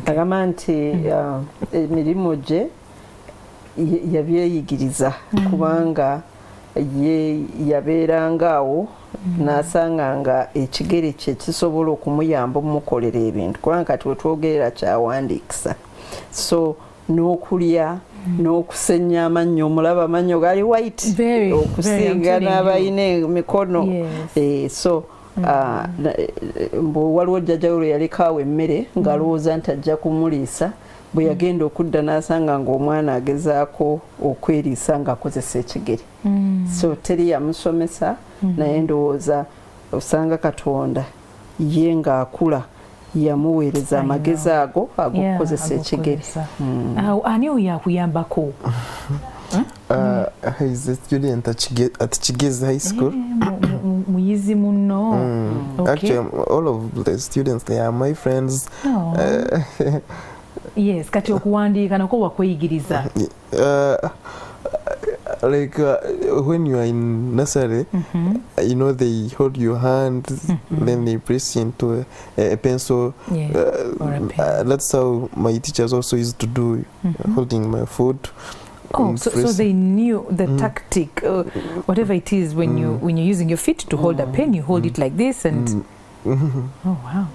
Agamba nti emirimu gye yabyeyigiriza kubanga ye yabeeranga awo n'asanga nga ekigere kye kisobola okumuyamba omukolera ebintu kubanga kati wetwogerera kyawandiikisa so n'okulya n'okusenya amannyo omulaba amannyo gali white okusinga n'abalina emikono so mbu waliwo jjajja we yalekaawo emmere ng'alowooza nti ajja kumuliisa bwe yagenda okudda n'asanga ng'omwana agezaako okweriisa ng'akozesa ekigere so teri yamusomesa naye ndowooza osanga Katonda ye ng'akula yamuweereza amagezi ago ag'okukozesa ekigere. Ani oyo akuyambako? He's a student at Chigezi High School. Muyizi munno. Actually, all of the students, they are my friends. Yes, kati okuwandiika nako wakweyigiriza. Like when you are in nursery, you know, they hold your hand, then they press into a pencil. Or a pen. That's how my teachers also used to do, holding my foot. Oh, so they knew the tactic, whatever it is, when you're using your feet to hold a pen, you hold it like this, and oh wow.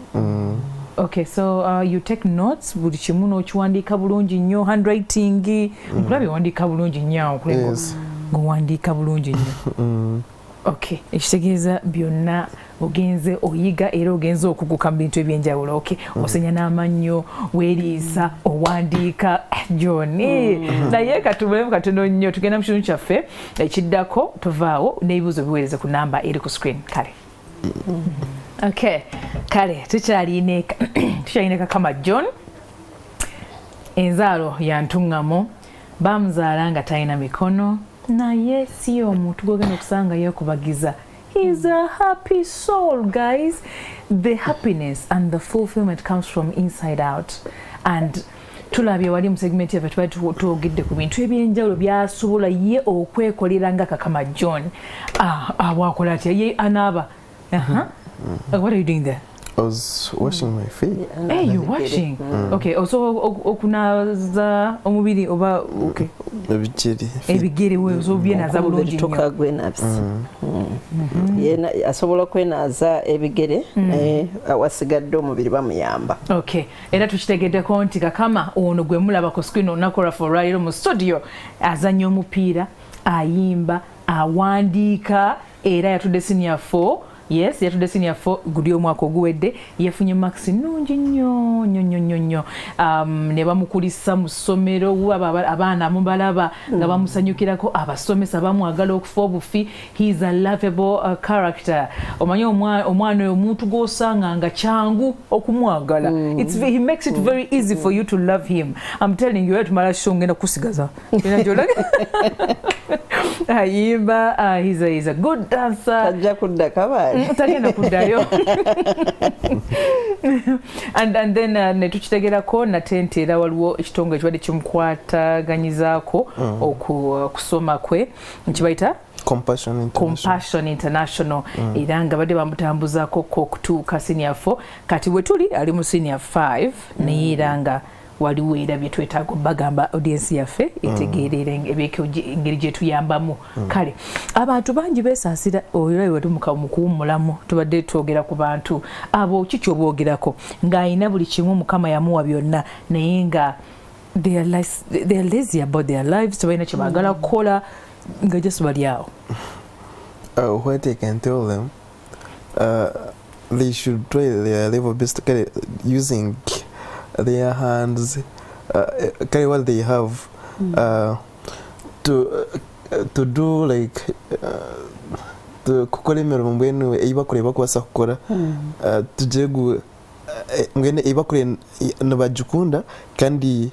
Okay, so you take notes. Buli kimu n'okiwandiika bulungi nnyo, handwriting. Nkulabye wandiika bulungi nnyo. Yes. Ng'owandiika bulungi nnyo. Okay, ekitegeeza byonna ogenze oyiga era ogenze okuguka mu bintu ebyenjawulo. Okay, osenya n'amannyo, weeriisa, owandiika. John, naye katubulemu katono nnyo, tugenda mu kitundu kyaffe ekiddako, tovaawo n'ebibuuzo biweereze ku namba eri ku screen. Kale. Okay, kale tukyalina Kakama John. Enzaalo yantuŋŋamu, bamuzaala nga talina mikono, naye si omuntu gw'ogenda okusanga yeekubagiza. He's a happy soul, guys. The happiness and the fulfillment comes from inside out. And tulabye wali mu segment yaffe twali twogedde ku bintu ebyenjawulo byasobola ye okwekolera nga Kakama John. Bwakola atya ye anaaba. What are you doing there? I was washing my feet. Hey, you're washing? Okay, also okunaza omubiri oba okay. Ebigere we so byenaza bulungi nnyo. Toka gwenabisi. Yena asobola kwenaza ebigere awasigadde omubiri bamuyamba. Okay, era tukitegeddeko nti Kakama ono gwe mulaba ku screen onakola for right mu studio azannya omupiira, ayimba, awandiika era yatudde senior 4. Yes, yatudde senior 4 gudi omwaka oguwedde yafunye max nnungi nnyo. Ne bamukulisa mu ssomero, abaana mubalaba nga bamusanyukirako, abasomesa bamwagala okufa obufi. He is a lovable character. Omanyi omwana oyo omuntu gw'osanga nga kyangu okumwagala. He makes it very easy for you to love him. I'm telling you, tumala show ngenda kusigaza. Ayimba, he's a good dancer. Tajja kudda kabali. Tagenda kuddayo. And then ne tukitegerako nate era waliwo ekitongole ekibadde kimukwataganyizaako okusoma kwe nkibayita Compassion International. Era nga badde bamutambuzaako okutuuka senior 4 kati we tuli ali mu senior 5 naye era nga waliwo era bye twetaaga bagamba audience yaffe etegeerera engeri gye tuyambamu. Kale abantu bangi beesaasira oyo we tumuka mu kuwummulamu tubadde twogera ku bantu abo kiki obwogerako ng'ayina buli kimu Mukama yamuwa byonna naye nga they are lazy about their lives, tebalina kye baagala kukola nga just bali awo. What I can tell them, they should try their level best using their hands, carry what they have, to do like to kukole emirimo mbwenu eibakure bakwasa kukora tujegu mbwenu eibakure nabajukunda kandi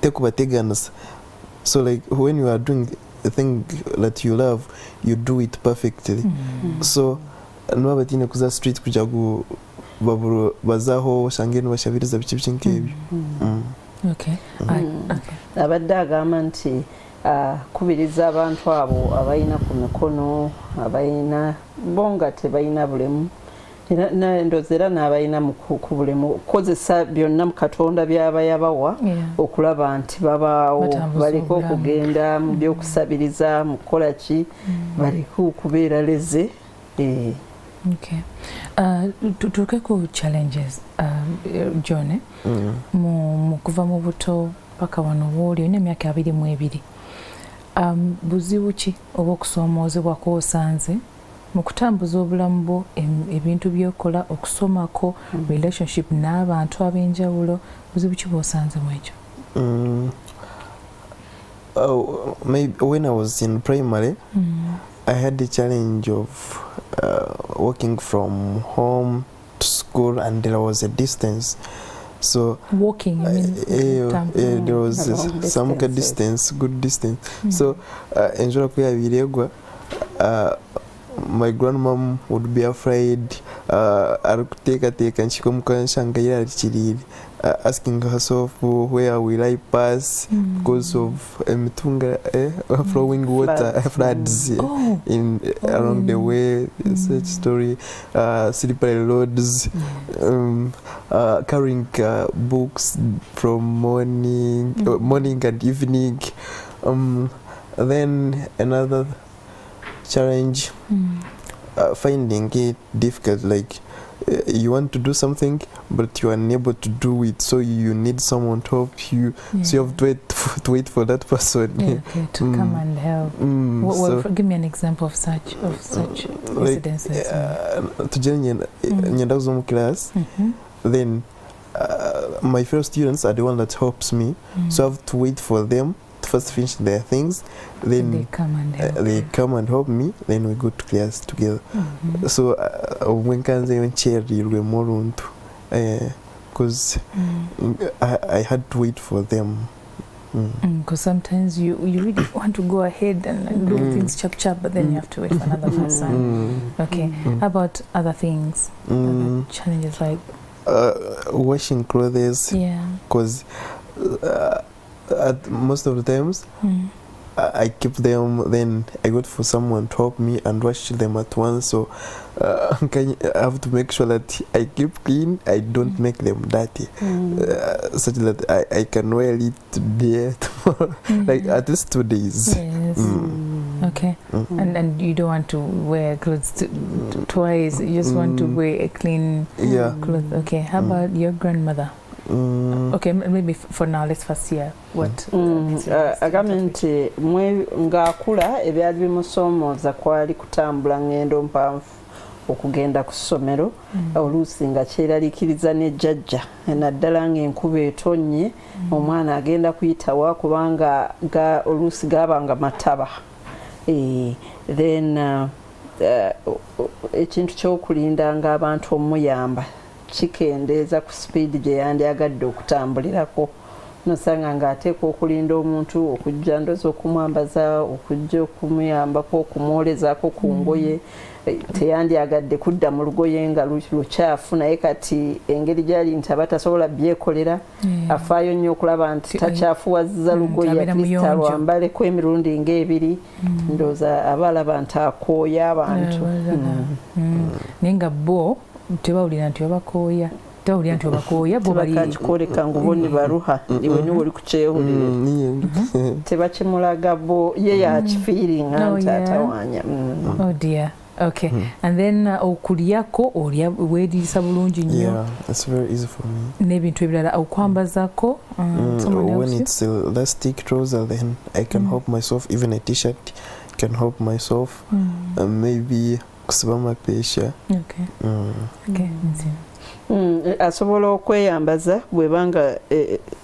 tekubateganisa. So like when you are doing a thing that you love, you do it perfectly. So nwabatine kuza street kujagu baburo bazaho shangeni bashabiriza bici nkebyo. Okay. Abadde agamba nti kubiriza abantu abo abayina ku mikono, abayina bonga tebayina bulemu, ndozera n'abayina ku bulemu kozesa byonna mu Katonda byaba yabawa okulaba nti babaawo baliko okugenda mu byokusabiriza mu kukola ki baliko okubeera leze. Okay. Tutuuke ku challenges John, mu kuva mu buto paka wano woli olina emyaka 22. Buzibu ki oba okusoomoozebwa kw'osanze mu kutambuza obulamu bwo ebintu byokola okusomako relationship n'abantu ab'enjawulo buzibu ki bw'osanzemu ekyo? Maybe when I was in primary, I had the challenge of walking from home to school, and there was a distance. So walking, you mean? There was some distance, good distance. So enjoy kuyabiregwa. My grandmom would be afraid. Arukuteka nchikomukanshangayira chiriri. Asking herself where will I pass because of flowing water, floods in along the way, such story, slippery roads, carrying books from morning and evening. Then another challenge, finding it difficult, like you want to do something but you are unable to do it, so you need someone to help you, so you have to wait for that person to come and help. Give me an example of such incidences. Like, class, then my fellow students are the one that helps me, so I have to wait for them to first finish their things, then they come and help me, then we go to class together. So when can they chair more because I had to wait for them. Because sometimes you really want to go ahead and do things chap, but then you have to wait for another person. Okay. How about other things? Other challenges like washing clothes. Because most of the times I keep them, then I wait for someone to help me and wash them at once. So I have to make sure that I keep clean, I don't make them dirty, such that I can wear it today, tomorrow, like at least 2 days. Okay. And you don't want to wear clothes twice, you just want to wear a clean clothes. Okay. How about your grandmother? Okay, maybe for now let's first hear what agambye nti mwe ng'akula ebyali bimusomooza kwali kutambula ngendo mpanvu okugenda ku ssomero oluusi nga kyeraliikiriza ne jjajja naddala ng'enkuba etonnye omwana agenda kuyitawa kubanga oluusi gaabanga mataba. Then ekintu ky'okulindanga abantu omuyamba kikendeeza ku speed gye yandyagadde okutambulirako, nosanga ng'ateeka okulinda omuntu okujja ndozi okumwambaza, okujja okumuyambako, okumwolezaako ku ngoye, teyandyagadde kudda mu lugoye nga lukyafu, naye kati engeri gyali nti aba tasobola byekolera, afaayo nnyo okulaba nti takyafuwazza lugoye atleast alwambaleko emirundi ng'ebiri, ndowooza aba alaba nti akooya abantu. Naye nga bo tebawulira nti obakooya, tebawulira nti obakooya bo bali kakikoleka nguboni baruha iwe niwe oli kukyewulira tebakimulaga bo ye yakifiiringa nti atawanya. Oh dear. Okay. And then okulyako olya weeriisa bulungi nnyo. Yeah, it's very easy for me. N'ebintu ebirala okwambazako when it's elastic trouser, then I can help myself. Even a t-shirt can help myself. Maybe kusiba mapeesha. Okay. Okay. Asobola okweyambaza bwebanga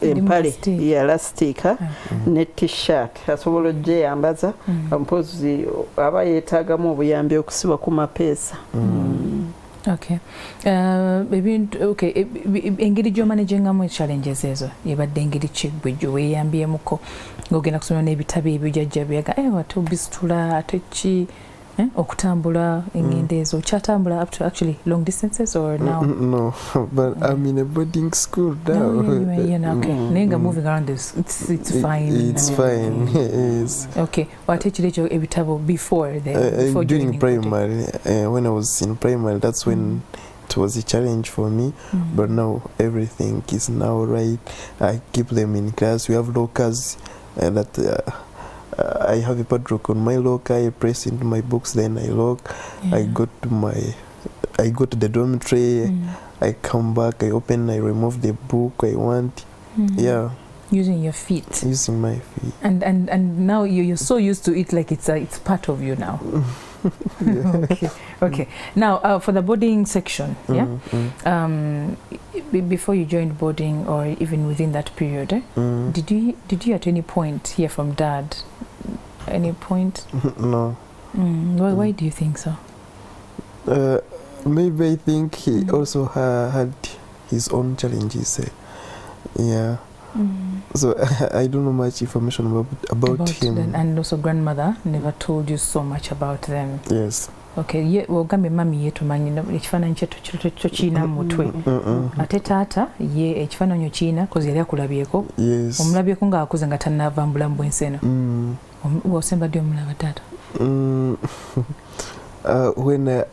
empale ya lastika ne t-shirt asobola ogyeyambaza mpozi aba yeetaagamu obuyambi okusiba ku mapeesa. Okay. Engeri gy'omanagingamu challenges ezo yebadde engeri ki gwe gye weeyambyemuko ng'ogenda kusoma n'ebitabo ebyo jjajja byaga ate obisitula ate ki okutambula engendo ezo kyatambula up to actually long distances or now? No, but I'm in a boarding school now. Okay. Nenga moving around this, it's fine. It's fine. Yes. Okay. What teach you ebitabo before during primary? When I was in primary, that's when it was a challenge for me. But now everything is now right. I keep them in class. We have lockers that. I have a padlock on my locker. I press into my books, then I lock. I go to the dormitory. I come back. I open. I remove the book I want. Yeah. Using your feet. Using my feet. And now you're so used to it, like it's part of you now. Okay. Now, for the boarding section, before you joined boarding, or even within that period, did you at any point hear from Dad? Any point? No. Why do you think so? Maybe I think he also had his own challenges. Yeah. So I don't know much information about him. Them. And also grandmother never told you so much about them. Yes. Okay, ye wogambe mami yetu manyina ekifaananyi kyo kiina mu mutwe. Ate taata ye ekifaananyi kiina kozi yali akulabyeko. Yes. Omulabyeko ng'akuze nga tannava mu bulamu bw'ensi eno. Osemba ddi omulaba taata? When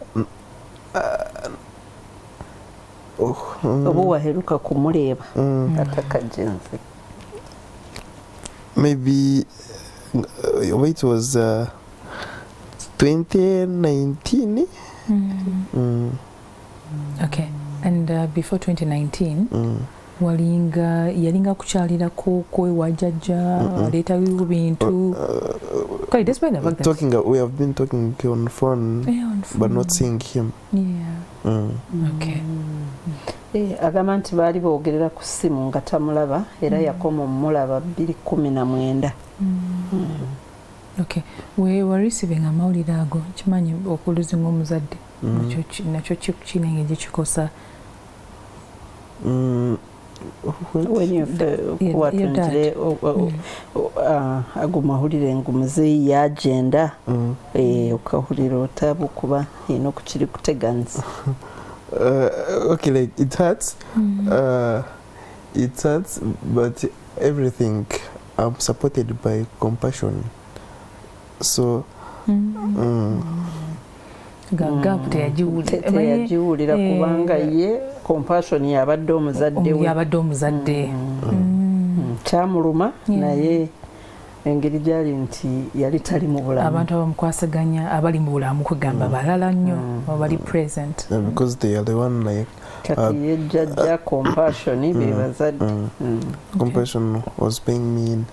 oba waheruka kumuleeba atakajenze. Maybe it was 2019. Okay, and before 2019 yalinga kukyalira kwe wajjajja aleetayo bintu. Okay, despite the fact that we have been talking on phone, but not seeing him. Okay. Agamba nti baali boogerera ku ssimu nga tamulaba era yakoma omulaba 2019. Okay, we were receiving amawulire ago kimanyi okuluzinga omuzadde nakyo kinenge gye kikosa. When you ago mahulire ngu muzeeyi yagenda okahulira otaabu kuba ino kukiri kuteganisa. Okay, like it hurts, but everything I'm supported by compassion. So teyagiwulira kubanga ye compassion yabadde omuzadde kyamuluma naye engeri gyali nti yali tali mu bulamu. Abantu abamukwasaganya abali mu bulamu kugamba balala nnyo abali present. Because they are the one like kati ye jjajja compassion be bazadde. Compassion was paying me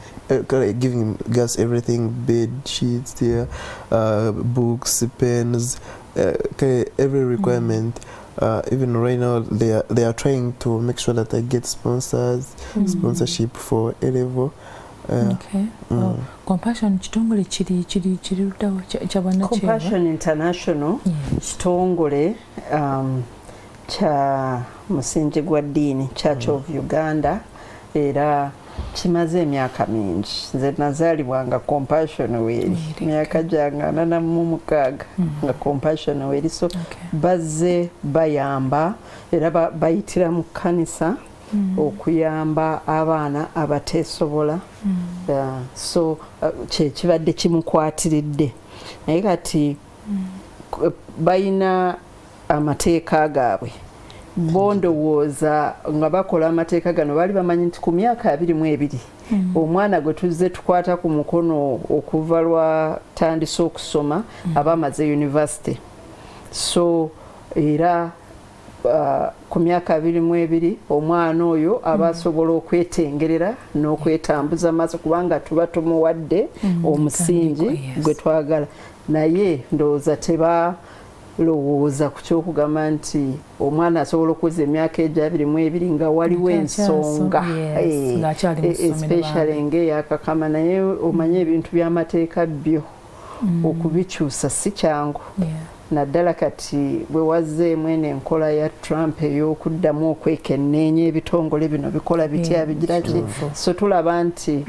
giving us everything, bed sheets there, books, pens, every requirement. Even right now they are trying to make sure that I get sponsorship for A level. Okay. Compassion kitongole kiri luddawo kyabana Compassion International kitongole kya musingi gwa ddiini Church of Uganda era kimaze emyaka mingi. Nze nazaalibwa nga Compassion weeri myaka gyange 46 nga Compassion weeri, so bazze bayamba era bayitira mu kkanisa okuyamba abaana abateesobola. So kibadde kimukwatiridde naye kati bayina amateeka gaabwe bondowooza nga bakola amateeka gano baali bamanyi nti ku myaka 22 omwana gwe tuzze tukwata ku mukono okuva lwa tandise okusoma aba amaze university. So era ku myaka 22 omwana oyo aba asobola okwetengerera n'okwetambuza maaso kubanga tuba tumuwadde omusingi gwe twagala. Naye ndowooza tebalowooza ku kyokugamba nti omwana asobola okuweza emyaka egya 22 nga waliwo ensonga especially ng'eya Kakama. Naye omanye ebintu by'amateeka byo okubikyusa si kyangu. Naddala kati bwe wazzeemu eno enkola ya Trump ey'okuddamu okwekenneenya ebitongole bino bikola bitya bigira ki. So tulaba nti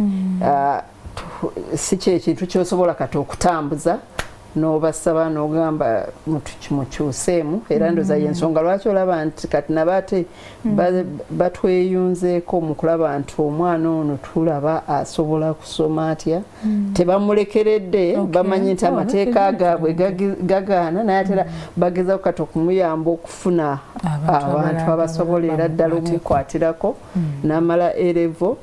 si kyekintu kyosobola kati okutambuza n'obasaba n'ogamba mukyuseemu. Era ndoza y'ensonga lwaki olaba nti kati nabaate batweyunzeeko mu kulaba nti omwana ono tulaba asobola kusoma atya. Tebamulekeredde bamanyi nti amateeka gaabwe gagaana naye ate bagezaako kati okumuyamba okufuna abantu abasobola era ddala omukwatirako n'amala A level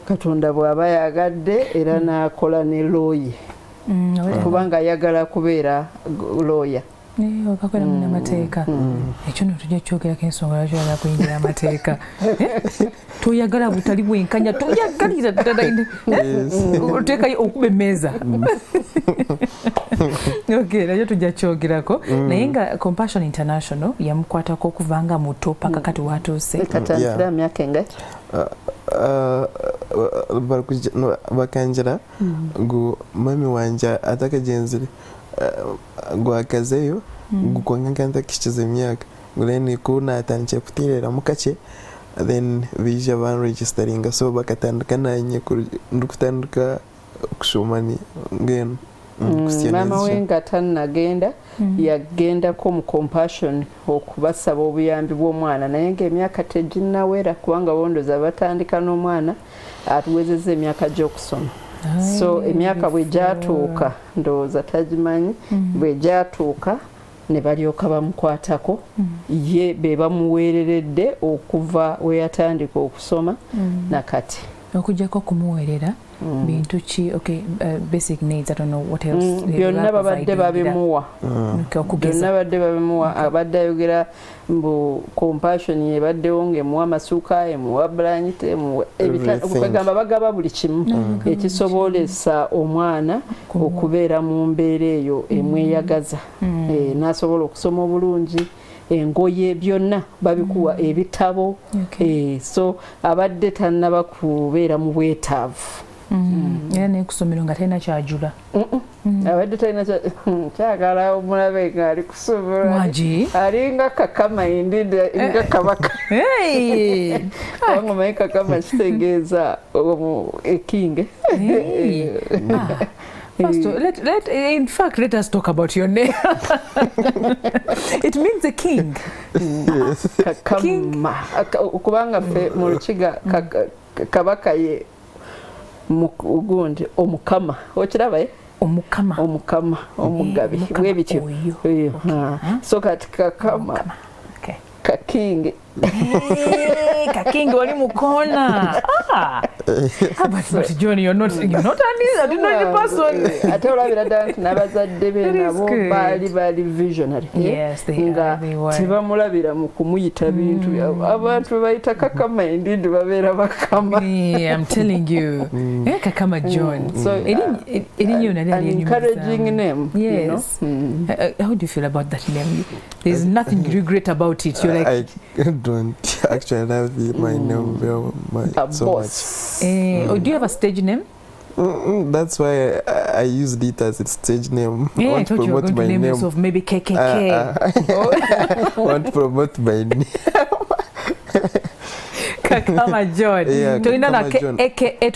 Katonda bw'aba yagadde era n'akola ne lawyer kubanga ayagala kubeera lawyer. okakwera munnamateeka ekyo no tujja kyogerako ensonga lwaki oyagala kuyingira amateeka toyagala butali bwenkanya toyagalira ddala oteekayo okuba emmeeza nakyo tujja kyogerako naye nga Compassion International yamukwatako okuva nga muto paka kati watuuse katandikira myaka engaki bakanjira ngu mami wanje atakagenzire gwakazeyo gukwanga ntakikiza emyaka nguleni kuna atandikira kutirira mukake then bija banregisteringa so bakatandika nanye ndikutandika kushomani ngeno mama wenga tannagenda yagendako mu Compassion okubasaba obuyambi bw'omwana naye ng'emyaka teginnawera kubanga bondoza batandika n'omwana atuwezezza emyaka gy'okusoma so emyaka bwe gyatuuka ndowooza tagimanyi bwe gyatuuka ne balyoka bamukwatako ye be bamuweereredde okuva we yatandika okusoma nakati okujjako okumuweerera bintu ki basic needs I don't know what else byonna babadde babimuwa byonna babadde babimuwa abadde ayogera mbu Compassion yebaddewo ng'emuwa amasuuka emuwa blanket emuwa ebitagamba bagaba buli kimu ekisobolesa omwana okubeera mu mbeera eyo emweyagaza n'asobola okusoma obulungi engoye byonna babikuwa ebitabo so abadde tannaba kubeera mu bwetaavu era nekusomero nga talina kyajula abadde talina kyagala omulabe ng'ali kusomera alinga Kakama indida nga kabaka kubanga omanyi Kakama kitegeeza ekinge. First, in fact, let us talk about your name. It means a king. Yes. Kakama. Kubanga fe mu Lukiga kabaka ye mugundi omukama. Okiraba omukama omugabi webityo. So kati Kakama. Okay. Kaking. Kaking oli mukona. But John, you're not an ordinary person. Ate olabira ddala n'abazadde be nabo baali visionary. Yes, they were. Tebamulabira mu kumuyita bintu abantu bayita Kakama indeed babeera bakama. I'm telling you. Kakama John. So an encouraging name. Yes. How do you feel about that name? There's nothing you regret about it. You're like, I don't actually love my name so much. Do you have a stage name? That's why I used it as a stage name. Yeah, I thought you were going to name yourself maybe KKK. I want to promote my name. Kakama John. Yeah, Kakama John. AKA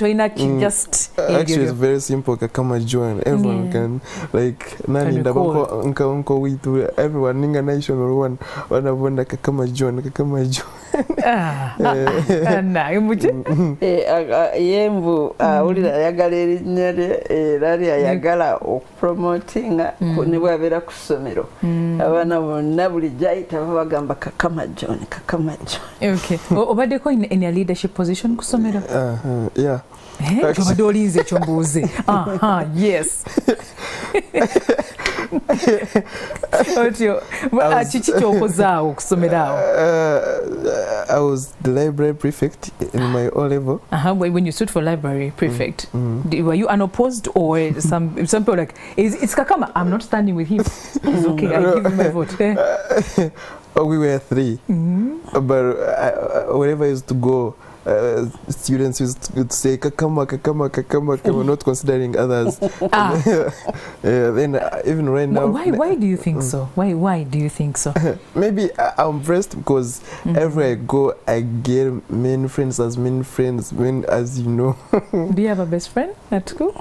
just. Actually, it's very simple. Kakama John. Everyone can nani ndabako nko witu. Everyone ninga national one. Wanabonda Kakama John. Kakama John. Na imuje. Yembu ulira yagala erinnya lali ayagala okupromotinga ne bwabera ku ssomero. Abaana bonna buli gyayita bagamba Kakama John. Okay. Obaddeko in a leadership position ku ssomero? Yeah. Obadde olinze ekyo mbuuze. Yes. Kiki kyokozaawo okusomera awo? I was the library prefect in my O level. When you stood for library prefect, were you unopposed or some people like, it's Kakama, I'm not standing with him. It's okay, I give him my vote. We were three, but wherever I used to go, students used to say Kakama, not considering others. Then even right now. Why do you think so? Why do you think so? Maybe I'm blessed because everywhere I go, I get many friends, as you know. Do you have a best friend at school?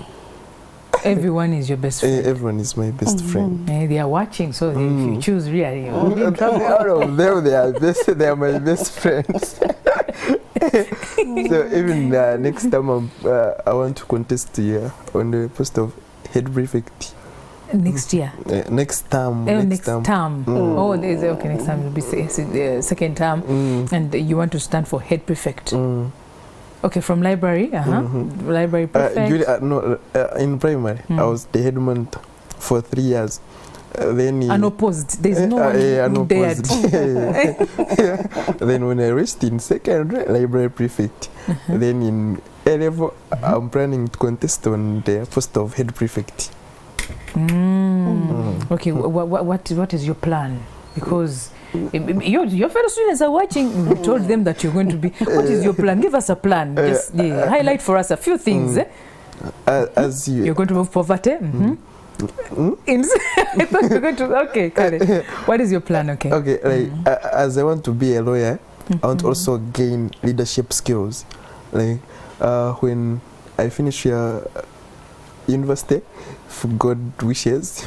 Everyone is your best friend. Everyone is my best friend. They are watching, so if you choose really, out of them, they are my best friends. So even next time I want to contest here on the post of head prefect. Next year? Next term. Next term. Okay, next time will be second term, and you want to stand for head prefect. Okay, from library, library prefect. In primary, I was the headman for 3 years. then unopposed. There's no one who dared. Then when I reached in secondary, library prefect. Then in A level, I'm planning to contest on the post of head prefect. Okay, what is your plan? Because your fellow students are watching. You told them that you're going to be. What is your plan? Give us a plan. Just highlight for us a few things. As you're going to move poverty. I thought you're going to. Okay, got it. What is your plan? Okay. Okay, like as I want to be a lawyer, I want to also gain leadership skills. Like when I finish university, if God wishes,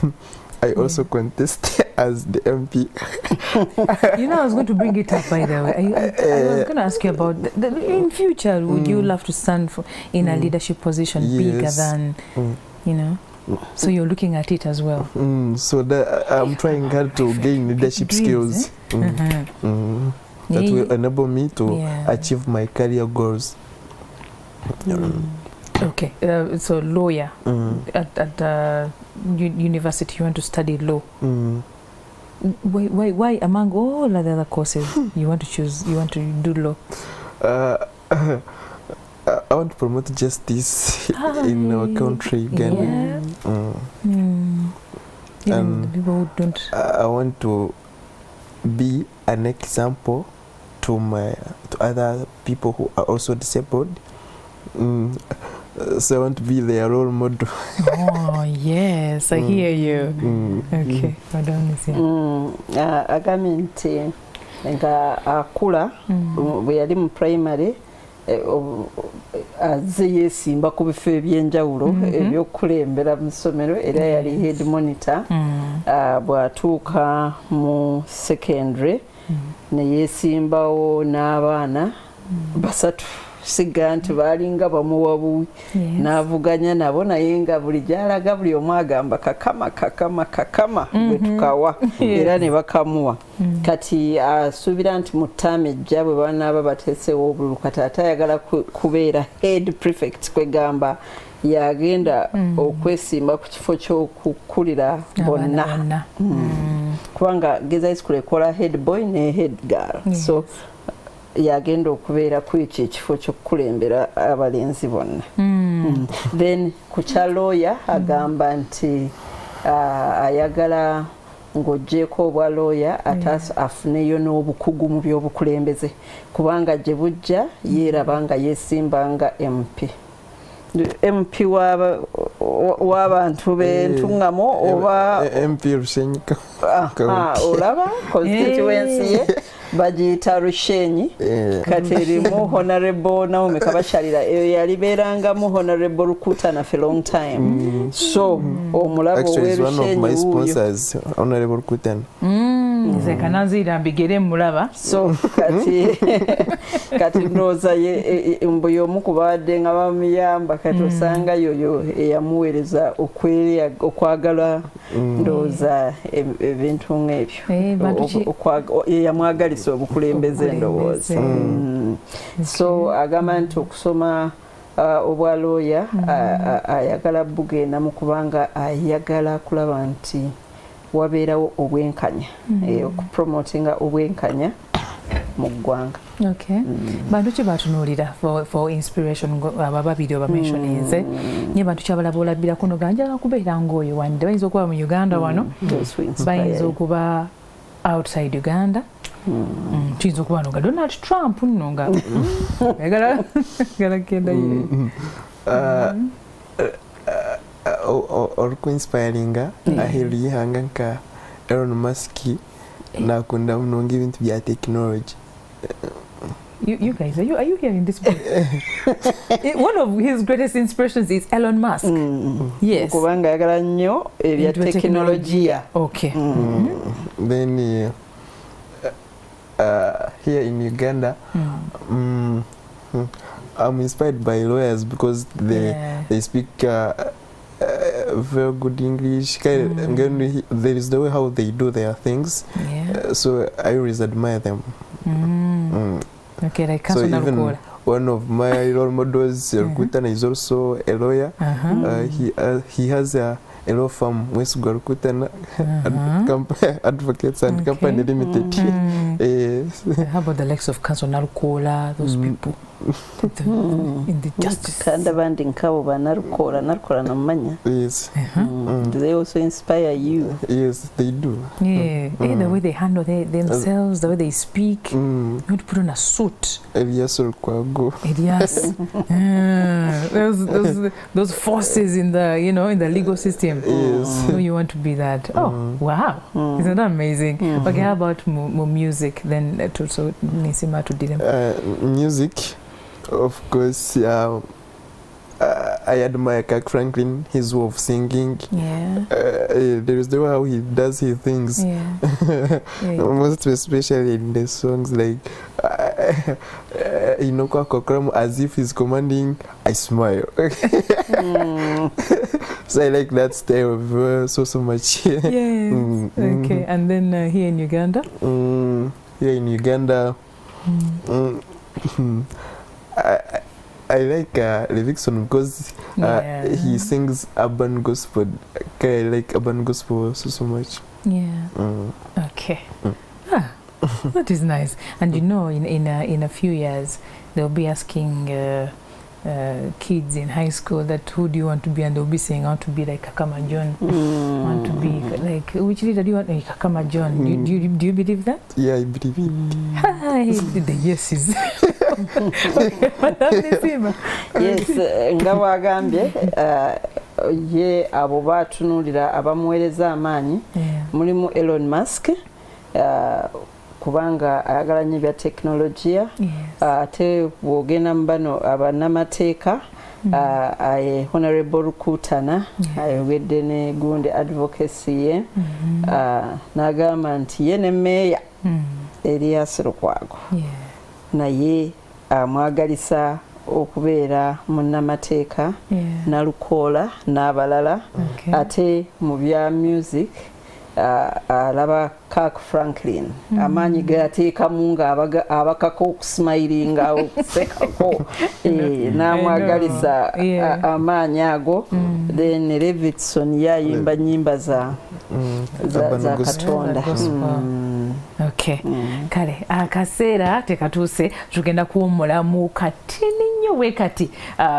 I also contest as the MP. You know, I was going to bring it up, by the way. I was going to ask you about in future, would you love to stand for in a leadership position bigger than, you know? So you're looking at it as well. So that I'm trying hard to gain leadership skills that will enable me to achieve my career goals. Okay, so lawyer at university, you want to study law. Why among all the other courses you want to choose? You want to do law? I want to promote justice in our country, Uganda. And people who don't. I want to be an example to other people who are also disabled. So I want to be their role model. Oh yes, I hear you. Okay, agambye nti nga akula bwe yali mu primary azze yeesimba ku bifo ebyenjawulo ebyokulembera mu ssomero, era yali head monitor. Bw'atuuka mu secondary ne yeesimbawo n'abaana basatu. Siga nti baalinga bamuwabuwi n'avuganya nabo, naye nga buli gy'alaga buli omu agamba kakama bwe tukawa era ne bakamuwa. Kati asuubira nti mu ttaama ejja bwe banaaba bateesewo obululu, kati ate ayagala kubeera head prefect, kwegamba yagenda okwesimba ku kifo ky'okukulira bonna, kubanga Geza High School ekola head boy ne head girl. So yagenda okubeera ku ekyo ekifo ky'okukulembera abalenzi bonna. Then ku kya lawyer agamba nti ayagala ng'oggyeko obwa lawyer ate afuneyo n'obukugu mu by'obukulembeze, kubanga gye bujja yeeraba nga yeesimba nga MP w'abantu b'entuŋŋamo oba MP Rushenyi. Olaba constituency ye bagiyita Rushenyi. Kati erimu Honorable Naomi Kabasharira, eyo yalibeerangamu Honorable Rukuta naffe long time. So omulabo w'Erushenyi wuuyo Honorable Rukuta. Nze kananzira mbigere mulaba. So kati ndowooza mbu y'omu ku baadde nga bamuyamba, kati osanga yoyo eyamuweereza okwagala ndowooza ebintu ng'ebyo, eyamwagalisa obukulembeze ndowooza. So agamba nti okusoma obwa lawyer ayagala bugenda mu kubanga ayagala kulaba nti wabeerawo obwenkanya, okupromotinga obwenkanya mu ggwanga. Okay. Bantu ki batunuulira for inspiration aba babiri oba mentioninze nye bantu ki abalaba olabira kuno ganjala kubeera ng'oyo wande bayinza okuba mu Uganda wano, bayinza okuba outside Uganda, tuyinza okuba nga Donald Trump nno nga yagala kenda ye orikuinspiringa aheri yihanga nka Elon Musk nakunda munonga ebintu bya technology. You guys, are you hearing this? One of his greatest inspirations is Elon Musk. Yes. Kubanga yagala nnyo ebya teknolojia. Okay. Then here in Uganda, I'm inspired by lawyers because they speak very good English. There is the way how they do their things. So I always admire them. Okay, like so even one of my role models, Rukutana, is also a lawyer. He has a a law firm Mwasuze Mutya Advocates and Company Limited. Yes. How about the likes of Council Narukola, those people? In the justice. Yes. Do they also inspire you? Yes, they do. Yeah, the way they handle themselves, the way they speak. You want to put on a suit. Elias. Those forces in the in the legal system. Yes. So you want to be that. Oh wow, isn't that amazing? Okay, how about music then? So Nisima to Dilem. Music, of course. I admire Kirk Franklin, his way of singing. Yeah. There is the way how he does his things. Yeah. Most especially in the songs like as if he's commanding, I smile. So I like that style of so much. Yes. Okay. And then here in Uganda? Here in Uganda, I like Levikson because he sings urban gospel. I like urban gospel so much. Yeah. Okay. That is nice. And in a few years, they'll be asking kids in high school that who do you want to be, and they'll be saying I want to be like Kakama John. Want to be like, which leader do you want? Kakama John. Do you believe that? Yeah, I believe it. The yeses. Yes, nga wagambye ye abo batunulira abamuweereza amaanyi mulimu Elon Musk kubanga ayagala nnyo bya tekinologiya ate bwogenda mu bano abannamateeka Honorable Rukutana ayogedde ne gundi advocacy ye n'agamba nti ye ne meeya Elias Lukwago naye amwagalisa okubeera munnamateeka Nalukola n'abalala ate mu bya music alaba Kirk Franklin amaanyi gateekamu nga abakako okusmilinga okusekako n'amwagalisa amaanyi ago then Levikson yayimba nnyimba za Katonda. Okay. Kale akaseera tekatuuse tugenda kuwummulamu katini nnyo bwe kati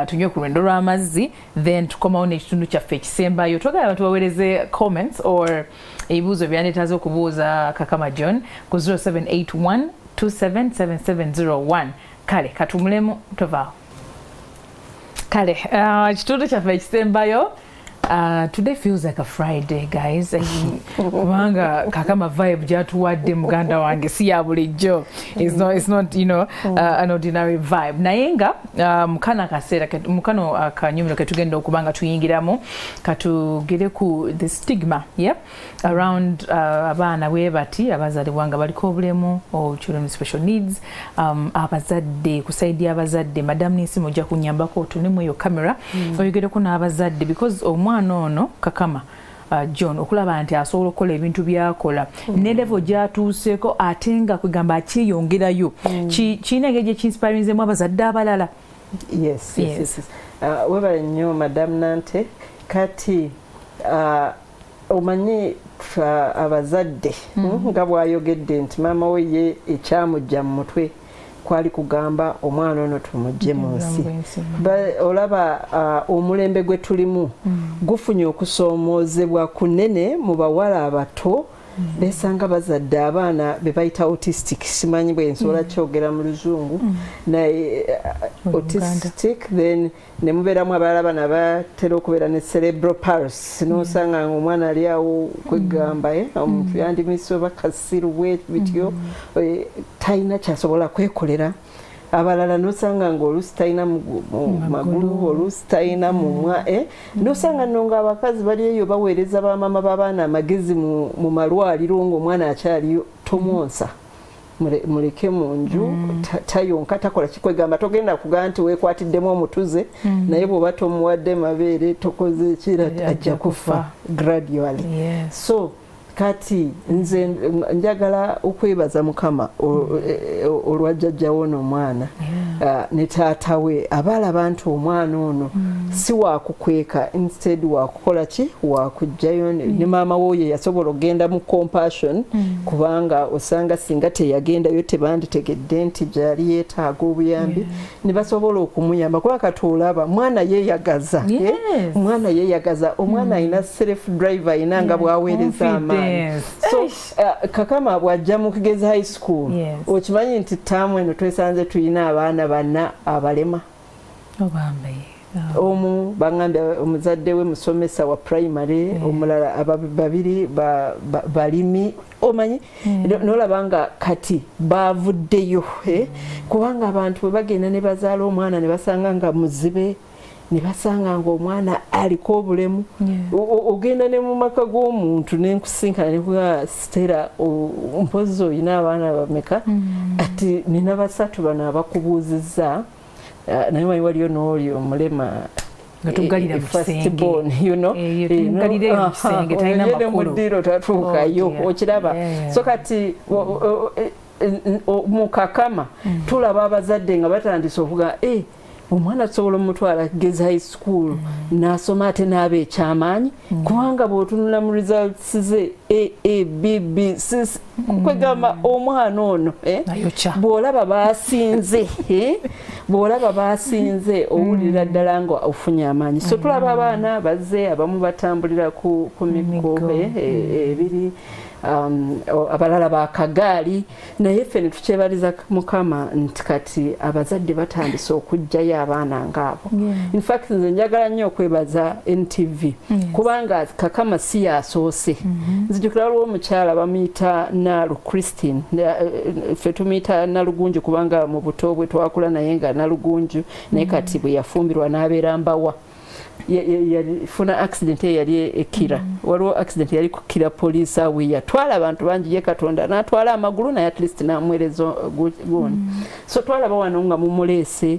tunywe ku lwendo lw'amazzi then tukomawo n'ekitundu kyaffe ekisembayo twagala abantu baweereze comments or ebibuuzo byanetaaze okubuuza Kakama John ku 0781 277701. Kale katumulemu tovaawo. Kale ekitundu kyaffe ekisembayo today feels like a Friday, guys. Kubanga Kakama vibe jatuwadde muganda wange si ya bulijjo. It's not an ordinary vibe. Nayenga mukana kaseera mukano akanyumiro ketugenda okubanga tuyingiramu katugere ku the stigma around abaana bwe bati abazalibwa nga baliko obulemu or children with special needs abazadde kusaidia abazadde madam nisi mujja kunyambako tunemu yo camera oyogereko n'abazadde because ono Kakama John okulaba nti asobola okukola ebintu byakola ne level gyatuuseeko ate nga kugamba akiyongerayo kiina engeri ekinspirinzemu abazadde abalala. Yes. Webale nnyo madam Nante kati omanyi abazadde nga bw'ayogedde nti maama we ye ekyamujja mu mutwe kwali kugamba omwana ono tumujje mu nsi olaba omulembe gwe tulimu gufunye okusoomoozebwa kunene mu bawala abato besanga bazadde abaana be bayita autistic simanyi bwe nsobola kyogera mu luzungu naye autistic then ne mubeeramu abalala bana batera okubeera ne cerebral palsy n'osanga omwana ali awo kwegamba omuntu yandimise oba kasiru bityo talina kyasobola kwekolera abalala n'osanga ng'oluusi talina magulu oluusi talina mumwa n'osanga nno ng'abakazi bali eyo baweereza bamaama b'abaana amagezi mu malwaliro ng'omwana akyaliyo tomwonsa muleke mu nju tayonka takola kikwegamba togenda kugaa nti weekwatiddemu omutuze naye bw'oba tomuwadde mabeere tokoze ekira ajja kufa gradually. So kati nze njagala okwebaza Mukama olwa jjajjawo n'omwana ne taata we abalaba nti omwana ono si wakukweka, instead wakukola ki, wakujjayo ne maama woye yasobola ogenda mu compassion kubanga osanga singa teyagendayo tebanditegedde nti gyali yeetaaga obuyambi ne basobola okumuyamba kuba katuolaba mwana yeeyagaza omwana yeeyagaza, omwana alina self drive alina nga bwaweereza amaanyi. So Kakama bw'ajja mu Kigezi High School okimanyi nti ttaamu eno twesanze tulina abaana bana abalema. Omu bangambye omuzadde we musomesa wa primary, omulala babiri balimi, omanyi nolaba nga kati bavuddeyo kubanga abantu bwe bagenda ne bazaala omwana ne basanga nga muzibe, ne basanga nga omwana aliko obulemu. Ogenda ne mu maka g'omuntu n'enkusinkana ne kuga Stella mpozi oyina abaana bameka? Ati nina basatu bano abakubuuzizza naye wayi waliyo n'oli omulema firstborn, you know, muddiro tatuukayo okiraba. So kati mu Kakama tulaba abazadde nga batandise okuga omwana tusobola omutwala Kigezi High School n'asoma ate n'aba ekyamaanyi kubanga bw'otunula mu results ze AABB kwegamba omwana ono bw'olaba baasinze owulira ddala nga ofunye amaanyi. So tulaba abaana bazze abamu batambulira ku mikubo ebiri abalala bakagaali, naye ffe ne tukyebaliza Mukama nti kati abazadde batandise okujjayo abaana ngaabo. In fact nze njagala nnyo okwebaza NTV kubanga Kakama si yasoose. Nzijukira waliwo omukyala bamuyita Nalu Christine, ffe tumuyita Nalugunju kubanga mu buto bwe twakula naye nga Nalugunju, naye kati bwe yafumbirwa n'abeera Mbawa. Yafuna accident yali ekira, waliwo accident yali ku Kira police awe yatwala abantu bangi ye Katonda n'atwala amagulu naye at least n'amwerezo guni. So twalaba wano nga mumuleese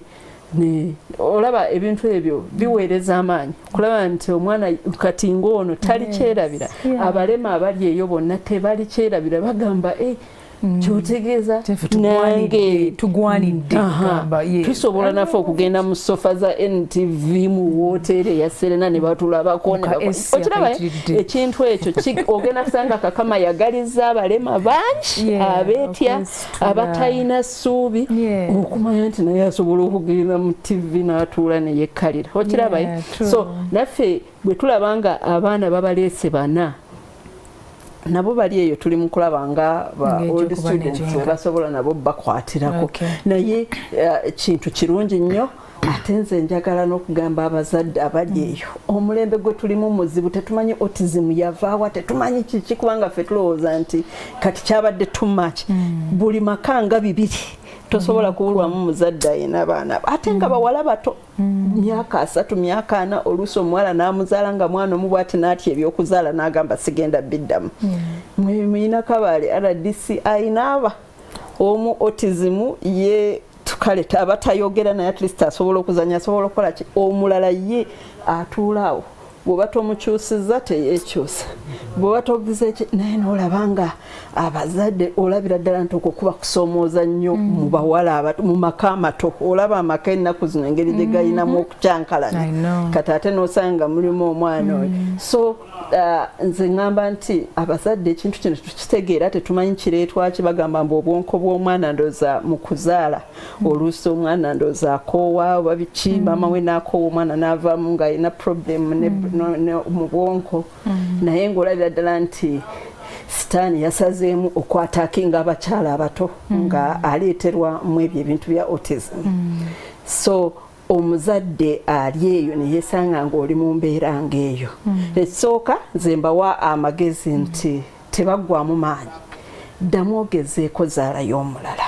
ne olaba ebintu ebyo biweereza amaanyi kulaba nti omwana kati ng'ono tali kyerabira, abalema abali eyo bonna tebali kyerabira, bagamba kyotegeeza nange tugwanidde tusobola naffe okugenda mu sofa za NTV mu woteeri eya Serena ne batulabako. Okiraba ekintu ekyo ogenda kusanga Kakama yagaliza abalema bangi abeetya abatalina ssuubi okumanya nti naye asobola okugenda mu TV n'atuula ne yekkalira. Okiraba so naffe bwe tulaba nga abaana babaleese bana nabo bali eyo tuli mu kulaba nga old students basobola nabo bakwatirako. Naye kintu kirungi nnyo ate nze njagala n'okugamba abazadde abali eyo omulembe gwe tulimu muzibu, tetumanyi autism yavaawa, tetumanyi kiki kubanga ffe tulowooza nti kati kyabadde too much. Buli maka nga bibiri tosobola kubulwamu muzadde ayina abaana ate nga bawala bato myaka 3 myaka 4 oluusi omuwala n'amuzaala nga mwana omu bw'ati n'atya ebyokuzaala n'agamba sigenda biddamu. Muyina Kabaale RDC ayina aba omu autism ye kale aba tayogera naye at least asobola okuzanya, asobola okukola ki. Omulala ye atuula awo bw'oba tomukyusiza teyeekyusa, bw'oba togize eki naye n'olabanga abazadde olabira ddala nti okwo kuba kusoomooza nnyo mu bawala mu maka amato. Olaba amaka ennaku zino engeri gye gayinamu okukyankalana kati ate n'osanga mulimu omwana oyo. So nze ngamba nti abazadde ekintu kino tukitegeera, tetumanyi kireetwa ki. Bagamba mbu obwonko bw'omwana ndooza mu kuzaala oluusi omwana ndooza akoowa oba biki, maama we n'akoowa omwana n'avaamu ng'alina problem mu bwonko, naye ng'olabira ddala nti sitaani yasazeemu okwataakinga abakyala abato nga aleeterwa mu ebyo ebintu bya autism. So omuzadde ali eyo ne yeesanga ng'oli mu mbeera ng'eyo. Ekisooka nze mbawa amagezi nti tebaggwamu maanyi, ddamu ogezeeko zaalayo omulala.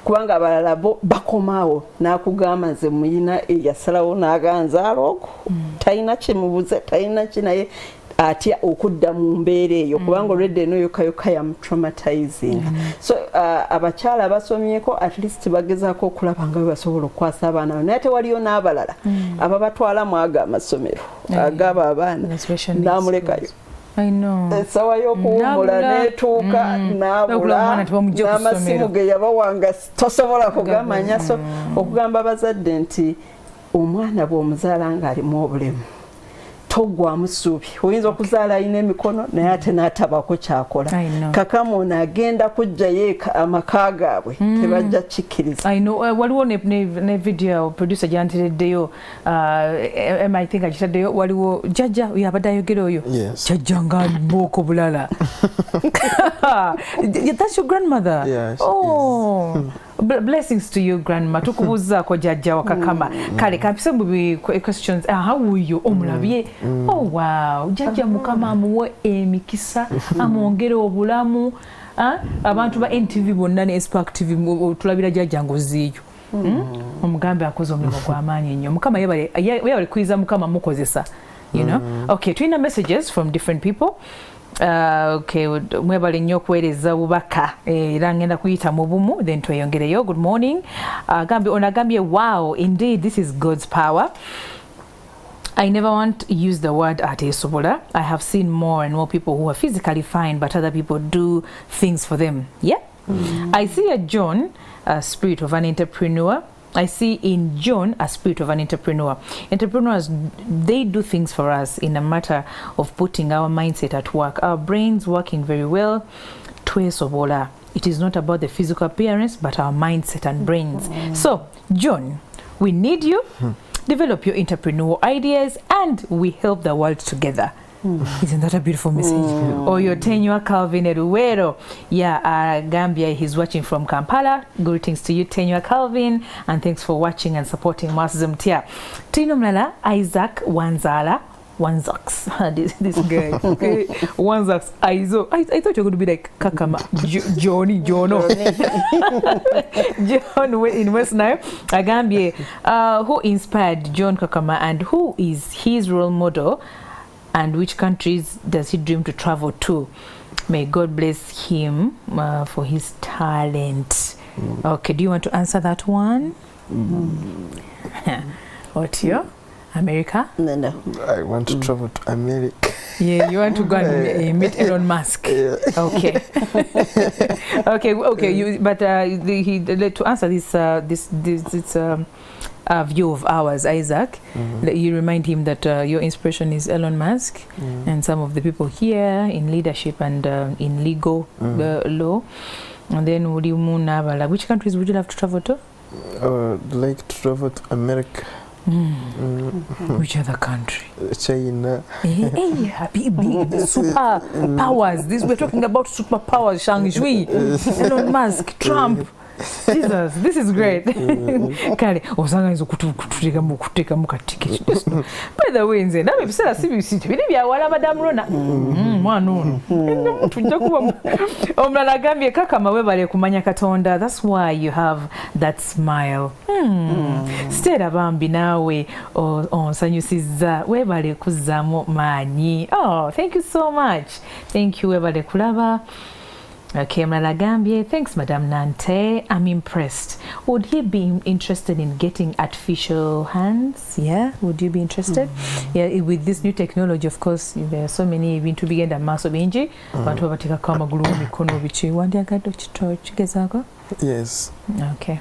Kubanga abalala bo bakomaawo n'akugamba nze muyina yasalawo n'aganzaala ogwo talina kimubuze talina ki, naye atya okudda mu mbeera eyo kubanga olwedde eno yokayoka yamu traumatizing. So abakyala abasomyeko at least bagezaako okulaba nga basobola okukwasa abaana, naye tewaliyo n'abalala ababatwala mu ago amasomero agaba abaana n'amulekayo I know. Esawa y'okuwummula n'etuuka n'abula n'amasimu ge yabawanga tosobola kugamanya. So okugamba abazadde nti omwana bw'omuzaala ng'alimu obulemu togwamu ssuubi. Oyinza okuzaala alina emikono naye ate n'atabako kyakola. Kakama ono agenda kujjayo amaka gaabwe tebajja kikkiriza. Waliwo ne video producer gyanteddeyo I think agitaddeyo waliwo jjajja yabadde ayogera oyo jjajja ng'alimuoko bulala. That's your grandmother? Yeah, Blessings to you, grandma. Tukubuzaako jjajja wa Kakama. Kale kampise mu questions. How are you? Omulabye. Oh wow. Jjajja Mukama amuwe emikisa amwongere obulamu. Abantu ba NTV bonna ne Spark TV tulabira jjajja ngoziyo. Omugambe akoze omulimu gw'amaanyi nnyo. Mukama yebale kwiza Mukama mukozesa. You know? Okay, tulina messages from different people. Okay, mwebale nnyo okuweereza bubaka era ngenda kuyita mu bumu then tweyongereyo. Good morning. Onagambye wow, indeed this is God's power. I never want to use the word ateesobola. I have seen more and more people who are physically fine but other people do things for them. Yeah? I see a John, a spirit of an entrepreneur. I see in John a spirit of an entrepreneur. Entrepreneurs, they do things for us in a matter of putting our mindset at work. Our brains working very well. Twesobola. It is not about the physical appearance, but our mindset and brains. So, John, we need you. Develop your entrepreneurial ideas, and we help the world together. Isn't that a beautiful message? Or your tenure, Calvin Eruero. Yeah, Gambia, he's watching from Kampala. Greetings to you, tenure Calvin, and thanks for watching and supporting Mwasuze Mutya. Tino Mlala, Isaac Wanzala. Wanzax. This guy. Okay. Wanzax. I thought you were going to be like Kakama. Johnny. John in West Nile. Agambie, who inspired John Kakama and who is his role model? And which countries does he dream to travel to? May God bless him for his talent. Okay, do you want to answer that one? What you? America? No. I want to travel to America. Yeah, you want to go and meet Elon Musk. Yeah. Okay. Okay. But to answer this view of ours, Isaac, you remind him that your inspiration is Elon Musk and some of the people here in leadership and in legal law. And then which countries would you love to travel to? I'd like to travel to America. Which other country? China. Big super powers. We're talking about super powers. Shang Shui, Elon Musk, Trump. Jesus, this is great. Kale osanga izo kututeka mukatike. By the way, nze nawe bisera sibisite biri bya wala madam Rona. Mwana ono. Tujja kuba omulala gambye Kakama webale kumanya Katonda. That's why you have that smile. Stera bambi nawe onsanyusiza webale kuzzamu maanyi. Oh, thank you so much. Thank you webale kulaba. Okay, Mlala Gambie, thanks, Madam Nante. I'm impressed. Would he be interested in getting artificial hands? Yeah, would you be interested? Yeah, with this new technology, of course, there are so many bintu bigenda maso bingi. Bantu babatika kama gulu mikono bichi. Wandiagado chigezako? Yes. Okay.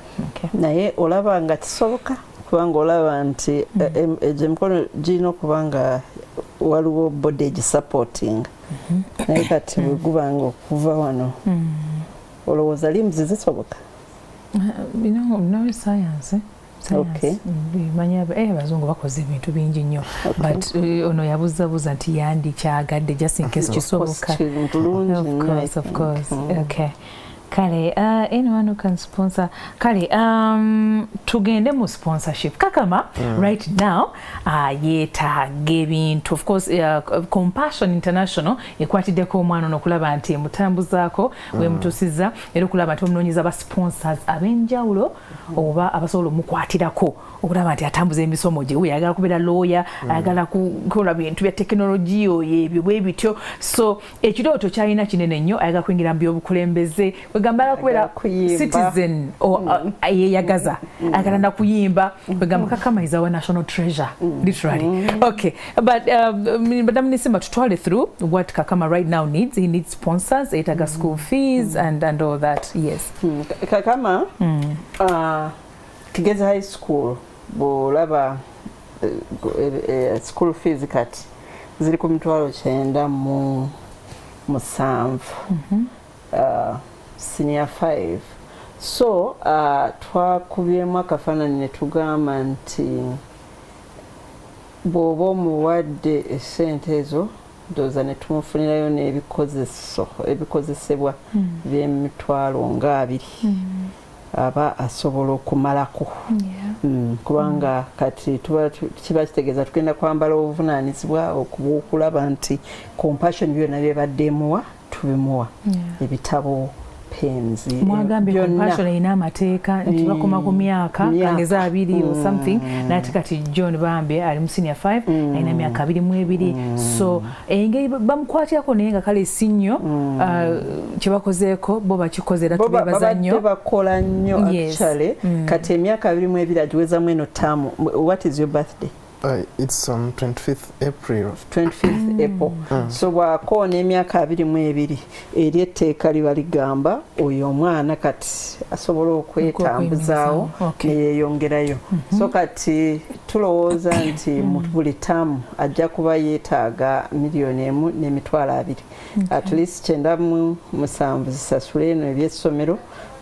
Naye olaba nga tisoboka kubanga olaba nti emikono gino kubanga waliwo body supporting. Naye kati bwegubanga okuva wano olowooza limbs zisoboka? No science. Okay. Manya abazungu bakoze ebintu bingi nnyo. But ono yabuzabuza nti yandi kyagadde just in case kisoboka. Of course. Okay. Kale, anyone who can sponsor. Kale, tugende mu sponsorship. Kakama, right now, yetaage of course, Compassion International, ekwatiddeko omwana n'okulaba nti mutambuzaako wemutusiza era okulaba nti omunoonyeza ba sponsors ab'enjawulo oba abasobola omukwatirako okulaba nti atambuza emisomo gye ayagala kubeera lawyer, ayagala kukola bintu bya tekinologiya ebyo bwe bityo. So ekirooto kyalina kinene nnyo, ayagala kuyingira mu by'obukulembeze. We're kwegamba kubeera citizen yeyagaza akalanda kuyimba kwegamba Kakama is our national treasure literally. Okay, but Madam Nisima, tutwale through what Kakama right now needs. He needs sponsors, etaga school fees and all that. Yes. Kakama Kigezi High School bolaba school fees kati ziri ku mitwalo 9 senior 5. So twakubyemu akafaananyi ne tugamba nti bw'oba omuwadde essente ezo ndowooza ne tumufunirayo n'ebikozesebwa by'emitwalo nga 2 aba asobola okumalako kubanga kati kiba kitegeeza tugenda kwambala obuvunaanyizibwa okulaba nti compassion byonna byebadde emuwa tubimuwa ebitabo pens mwagambye compassion ina amateeka nti bakoma ku myaka kangeza 2 or something nati kati John Bambe ali mu senior 5 aina myaka 22 so engeri bamukwatyako naye nga kale sinyo kyebakozeeko bo bakikozera tubebaza nnyo bakola nnyo actually kati emyaka 22 agiwezamu eno tamu. What is your birthday? It's on 25th April. 25th April. So wakoona emyaka 22 eri etteeka liba ligamba oyo omwana kati asobola okwetambuzaawo neyeyongerayo. So kati tulowooza nti mu buli tamu ajja kuba yeetaaga $1,200,000. At least 97 zisasule eno ebyessomero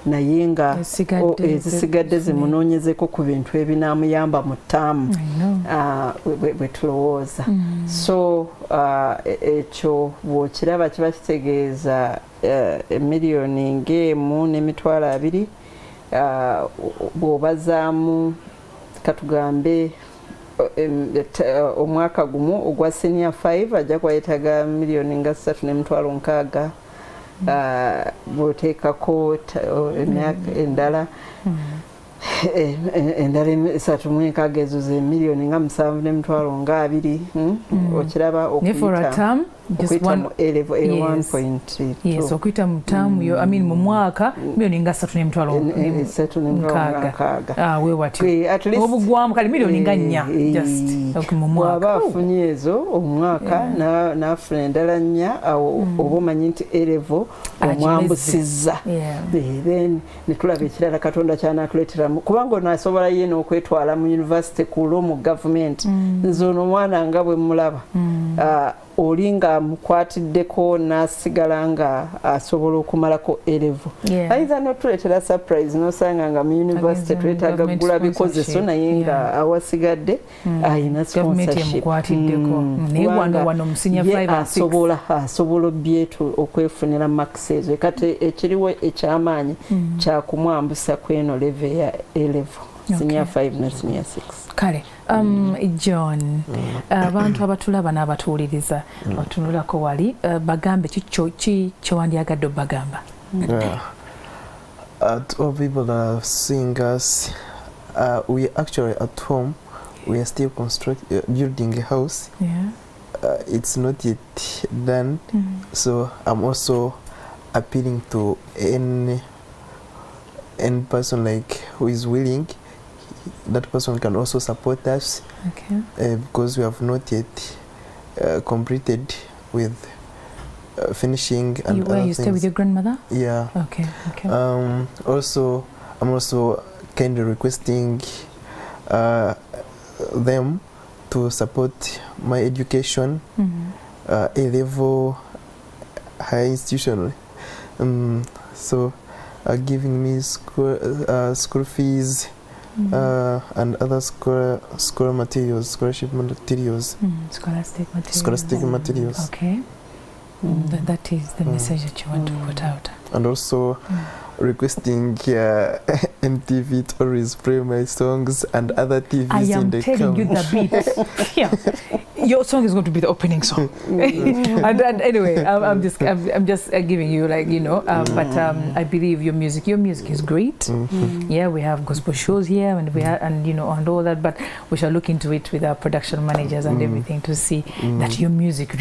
naye nga ezisigadde zimunoonyezeko ku bintu ebinaamuyamba mu ttaamu bwe tulowooza. So ekyo bw'okiraba kiba kitegeeza $1,200,000 bw'obazaamu katugambe omwaka gumu ogwa senior 5 ajja kuba yeetaaga $3,600,000 bw'oteekako emyaka endala endala 36 ezo ze $7,200,000 okiraba okuyita mu A1.2 yes okuyita mu tamu yo mu mwaka $3,600,000 wewatyo obugwamu kale $4,000,000 just mu mwaka waba afunye ezo omwaka n'afuna endala 4 awo oba omanyi nti A-level omwambusizza then netulaba ekirala Katonda kyanaatuleeteramu kubanga onaasobola ye n'okwetwala mu university kulo mu government nze ono omwana nga bwe mulaba oli nga mukwatiddeko n'asigala nga asobola okumalako A-level. Ayinza n'otuleetera surprise n'osanga nga mu university twetaaga kugula bikozeso naye nga awasigadde ayina sponsorship. Asobola byetu okwefunira max ezo. Kati ekiriwo ekyamaanyi kya kumwambusa kweno level ya A-level. Senior 5 na senior 6. Kale John abantu abatulaba n'abatuwuliriza batunulako wali bagambe kyo wandyagadde bagamba. All people are seeing us. We actually at home. We are still building a house. It's not yet done. So I'm also appealing to any person like who is willing. That person can also support us because we have not yet completed with finishing and other things. You stay with your grandmother? Yeah. Okay. Also, I'm also kind of requesting them to support my education, A-level, high institution. So, giving me school fees. And other scholarship materials. Scholastic materials. Okay. That is the message that you want to put out. And also requesting MTV to always play my songs and other TVs in the I am telling you the beat. your song is going to be the opening song. and anyway, I'm just giving you, like, you know, but I believe your music is great. Yeah, we have gospel shows here, and we have, and you know, and all that, but we shall look into it with our production managers and everything to see that your music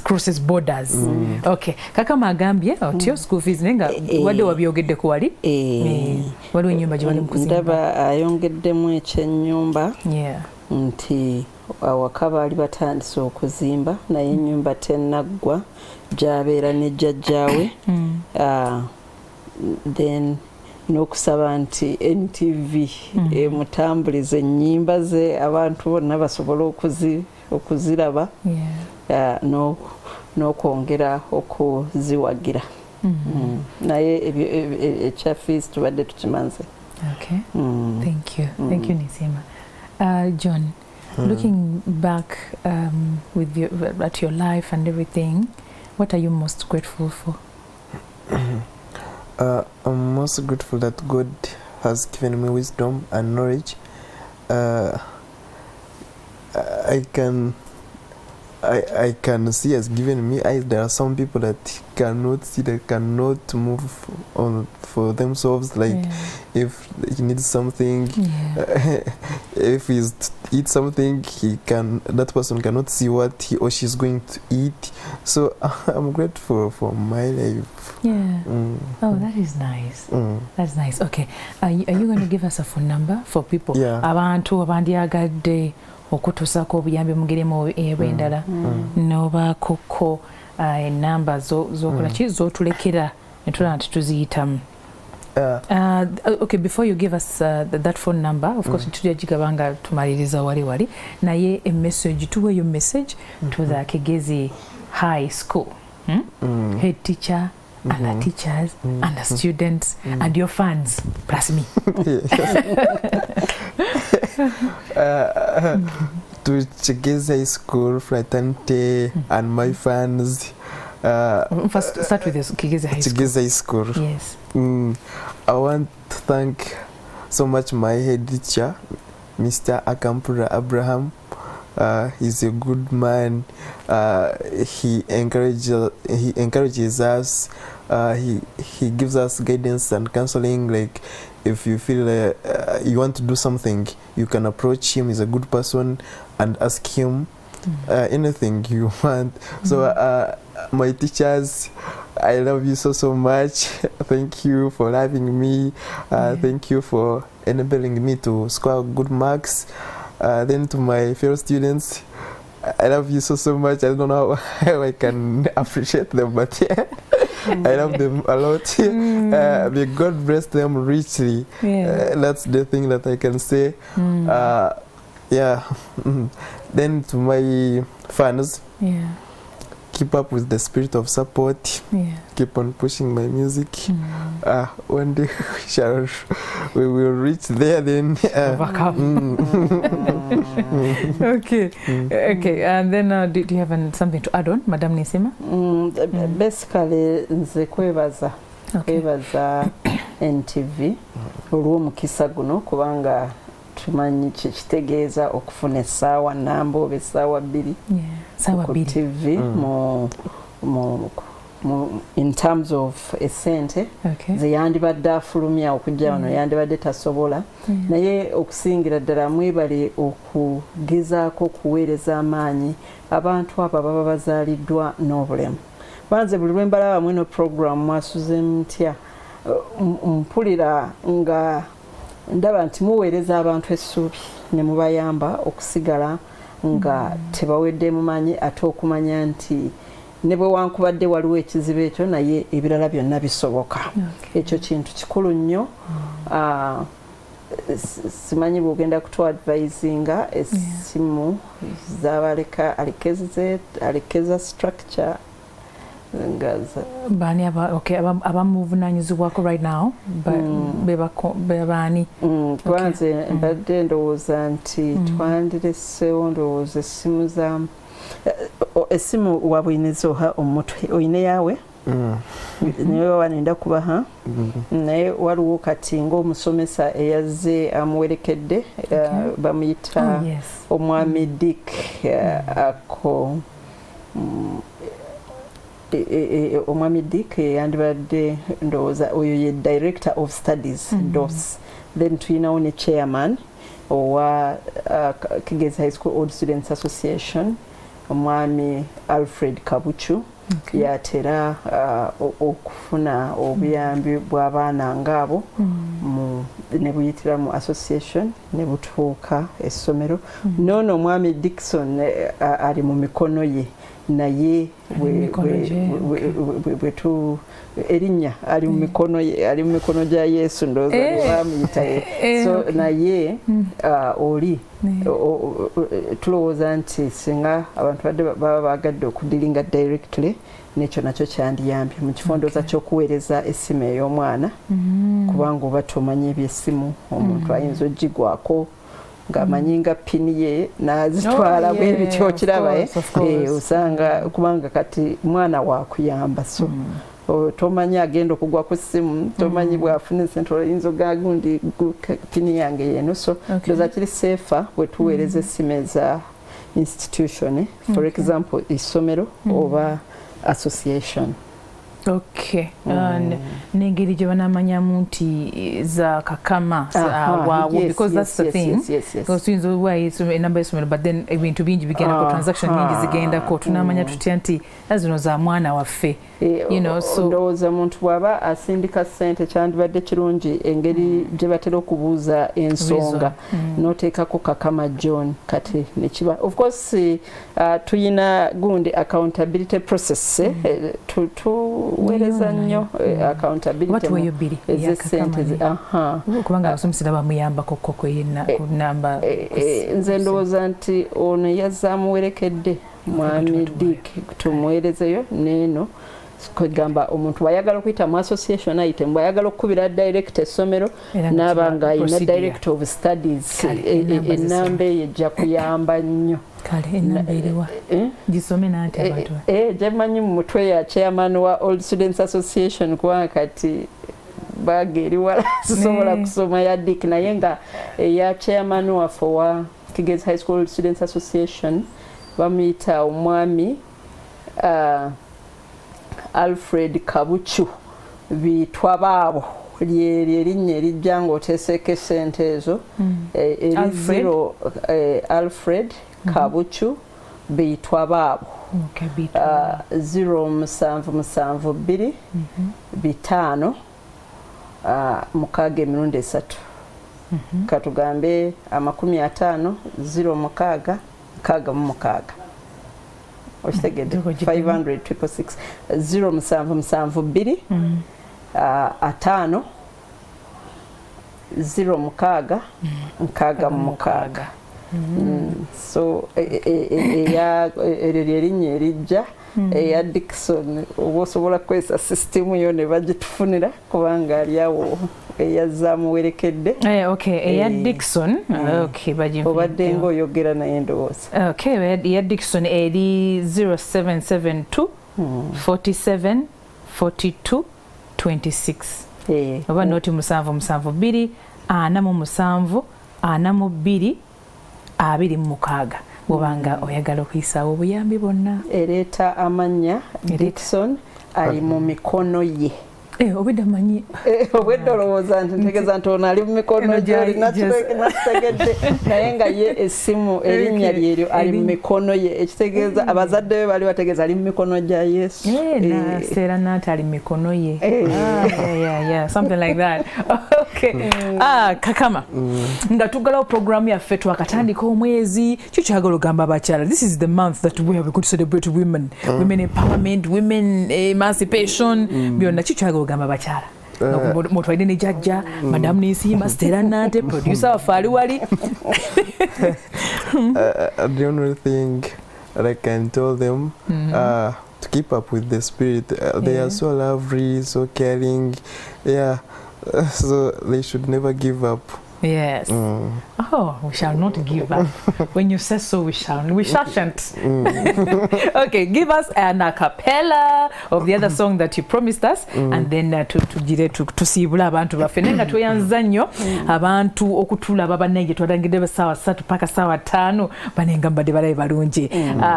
crosses borders. Okay, Kakama agambye otyo school fees nenga wadde wabyogedde ku wali waliwo ennyumba gye bali mu kuzimba. Ndaba ayongeddemu ekyennyumba nti awaka baali batandise okuzimba naye ennyumba tennaggwa gy'abeera ne jjajjaawe. Then n'okusaba nti NTV emutambuliza ennyimba ze abantu bonna basobole okuziraba n'okwongera okuziwagira. Naye ekya fees tubadde tukimanze. Okay. Thank you. Thank you, Nisima. John, looking back with at your life and everything, what are you most grateful for? I'm most grateful that God has given me wisdom and knowledge. I can see has given me eyes. There are some people that cannot see, they cannot move on for themselves. Like if he needs something, if he's to eat something, that person cannot see what he or she's going to eat. So I'm grateful for my life. Oh, that is nice. That's nice. Okay, are you going to give us a phone number for people? Abantu abandyagadde okutusako obuyambi mugiremu ebendala n'obaakoko enamba zokola ki zotulekera netulaba nti tuziyitamu. Okay, before you give us that phone number, of course tujja gigaba nga tumaliriza wali naye a message, tuwe your message to the Akawungeezi High School, head teacher and the teachers and the students and your fans plus me. To Akawungeezi High School, Fraternity, and my fans. First, start with this Akawungeezi High School. Yes. I want to thank so much my head teacher, Mr. Akampura Abraham. He's a good man. He encourages us. He gives us guidance and counseling. Like if you feel you want to do something, you can approach him. He's a good person and ask him anything you want. So my teachers, I love you so much. Thank you for loving me. Thank you for enabling me to score good marks. Then to my fellow students, I love you so much. I don't know how I can appreciate them, but I love them a lot. May God bless them richly. That's the thing that I can say. Then to my fans, keep up with the spirit of support. Keep on pushing my music. One day we will reach there. Then okay. And then do you have something to add on, Madam Nisima? Basically, nze kwebaza NTV olw'omukisa guno kubanga tumanyi kitegeeza okufuna essaawa namba oba essaawa bbiri ku TV in terms of essente ze yandibadde afulumya okujja wano yandibadde tasobola naye okusingira ddala mwebale okugezaako okuweereza amaanyi abantu abo baba bazaaliddwa n'obulemu. Banze buli lwe mbalaba mweno program Mwasuze Mutya mpulira nga ndaba nti muweereza abantu essuubi ne mubayamba okusigala nga tebawedde mumanyi ate okumanya nti ne bwe wankubadde waliwo ekizibu ekyo naye ebirala byonna bisoboka. Ekyo kintu kikulu nnyo. Simanyi bw'ogenda kutuadvisinga essimu z'abaleka alekeza structure Bani abamuvunaanyizibwako right now bebani twanze mbadde ndowooza nti twandireseewo ndowooza essimu za essimu wabwineza oha omutwe oyine yaawe naye wanenda kubaha naye waliwo kati ng'omusomesa eyazze amuwerekedde bamuyita omwami Dick ako omwami Dick yandibadde ndowooza oyo ye director of studies DOS. Then tuyinawo ne chairman owa Akawungeezi High School Old Students Association omwami Alfred Kabuchu. Yatera okufuna obuyambi bw'abaana ng'abo ne buyitira mu association ne butuuka essomero. Noono omwami Dickson ali mu mikono ye naye bwetu erinnya ali mu mikono gya Yesu ndowooza bamuyita so naye oli tulowooza nti singa abantu badde baba bagadde okudiringa directly nekyo nakyo kyandiyambye mu kifondooza ky'okuweereza essimu ey'omwana kubanga oba tomanyi ebyessimu omuntu ayinza ogigwako ng'amanyi nga pini ye n'azitwala bwebityo okiraba osanga kubanga kati mwana wakuyamba so tomanyi agenda okugwa ku ssimu tomanyi bw'afuna esente oyinza ogagundi pini yange yeno so ndowooza kiri seefa bwe tuweereza essimu eza institution for example essomero oba association. Okay. Nengeri gye banamanyamu nti za Kakama because that's the thing. Because tuyinza obuwa enamba y'essomero but then ebintu bingi bigendako transaction nyingi zigendako tunamanya tutya nti zino za mwana waffe. Ndowooza muntu bw'aba asindika ssente kyandibadde kirungi engeri gye batera okubuuza ensonga n'oteekako Kakama John kati nekiba of course tuyina gundi accountability process tuweereza nnyo accountability ez'essente kubanga abasomesa bamuyambako koko yenamba nze ndowooza nti ono yazze amuwerekedde mwami Dick tumuweerezeyo neeno kwegamba omuntu bwayagala okuyita mu association ayite bwayagala okukubira direct essomero n'abanga ayina director of studies enamba eyo ejja kuyamba nnyo. Kale enamba eriwa gisome nanti abantu gyemanyi mu mutwe ya chairman wa Old Students Association kubanga kati baga eriwala sisobola kusoma ya Dick naye nga eya chairman waffe wa Akawungeezi High School Old Students Association bamuyita omwami Alfred Kabuchu bitwa baabo lyerinnya erijja ng'oteeseko essente ezo eriziro Alfred Kabuchu bitwa baabo 0772 5 mukaaga emirundi 3 katugambe 50 06 6 500 666 0772 5 06 6 so erinnya erijja eya Dickson oba osobola kukozesa sisitemu yo ne bagitufunira kubanga ali awo eyazze amuwerekedde eya Dickson obadde ng'oyogera naye ndowooza eya Dickson eri 0772 47 42 26 oba noti 772 47 42 26 bw'obanga oyagala okuyisaawo obuyambi bwonna. Ereeta amannya Dickson ali mu mikono ye. Obwedda manyi obwedda olowooza nti ntegeeza nti ono ali mu mikono gy'oli nakitegedde naye nga ye essimu erinnya lyeryo ali mu mikono ye ekitegeeza abazadde be bali bategeeza ali mu mikono gya Yesu naseera naati ali mu mikono ye something like that. Kakama nga tuggalawo programu yaffe twakatandika omwezi kyo kyagala ogamba abakyala this is the month that we have to celebrate women empowerment women emancipation byonna kyo kyagala gamba bakyala mutwaide ne jajja madamu Nisima Stella Nante producer waffe ali wali. The only thing that I can tell them to keep up with the spirit. They are so lovely, so caring, so they should never give up. Yes. Oh, we shall not give up. When you say so, we shan't. Okay, give us an a cappella of the other song that you promised us, and then to see abantu bafenenga tuyanza nnyo abantu okutula babanenge twadangide basawa 3 paka sawa 5 banenga mbade balaye balungi.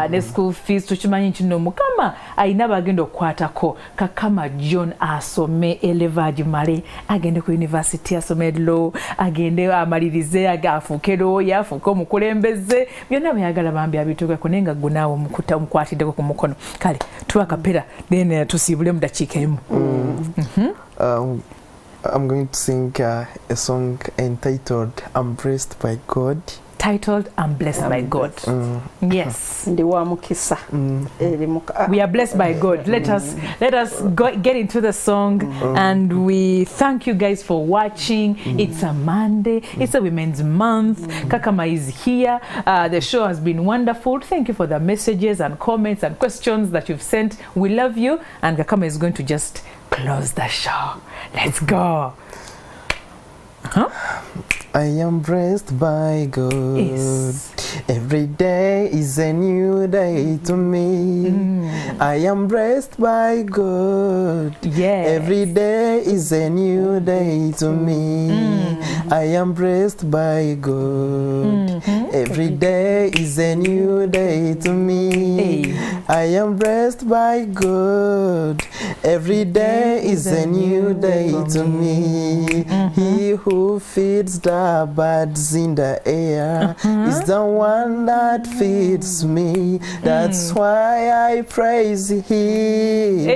Ne school fees tukimanyi kino mukama ayina bagenda okwatako Kakama John asome elevaji male agende ku university asome law agende amalirize agafuke lawyer afuke omukulembeze byonna byagala bambi abituka kunenga gunawo mukuta omukwatiddeko ku mukono kale tuwa kapera then tusibule mu dakiika emu. I'm going to sing a song entitled I'm Blessed by God. Titled I'm Blessed by God. Yes. Ndi wa mukisa. We are blessed by God. Let us get into the song, and we thank you guys for watching. It's a Monday. It's a Women's Month. Kakama is here. The show has been wonderful. Thank you for the messages and comments and questions that you've sent. We love you, and Kakama is going to just close the show. Let's go. I am blessed by God. Yes. Every day is a new day to me. I am blessed by God. Yes. Every day is a new day to me. I am blessed by God. Every day is a new day to me. I am blessed by God. Every day is a new day to me. He who feeds the birds in the air is the one that feeds me. That's why I praise Him.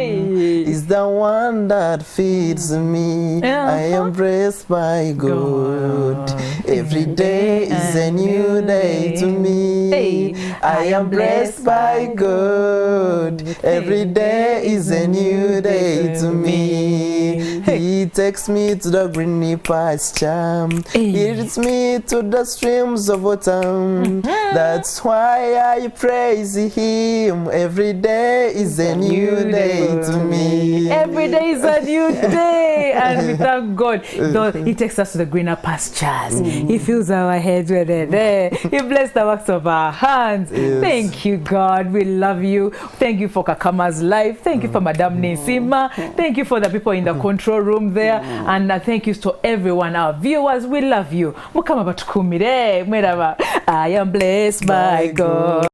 Is the one that feeds me. I am blessed by God. Every day is a new day to me. I am blessed by God. Every day is a new day to me. He takes me to the green pasture. He leads me to the streams of autumn. That's why I praise Him. Every day is a new day to me. Every day is a new day, and we thank God. Though He takes us to the greener pastures, He fills our heads with it. He blessed the works of our hands. Yes. Thank you, God. We love you. Thank you for Kakama's life. Thank you for Madame Nisima. Thank you for the people in the control room there, and thank you to everyone, our viewers. We love you. Mukama batukumire. I am blessed by God.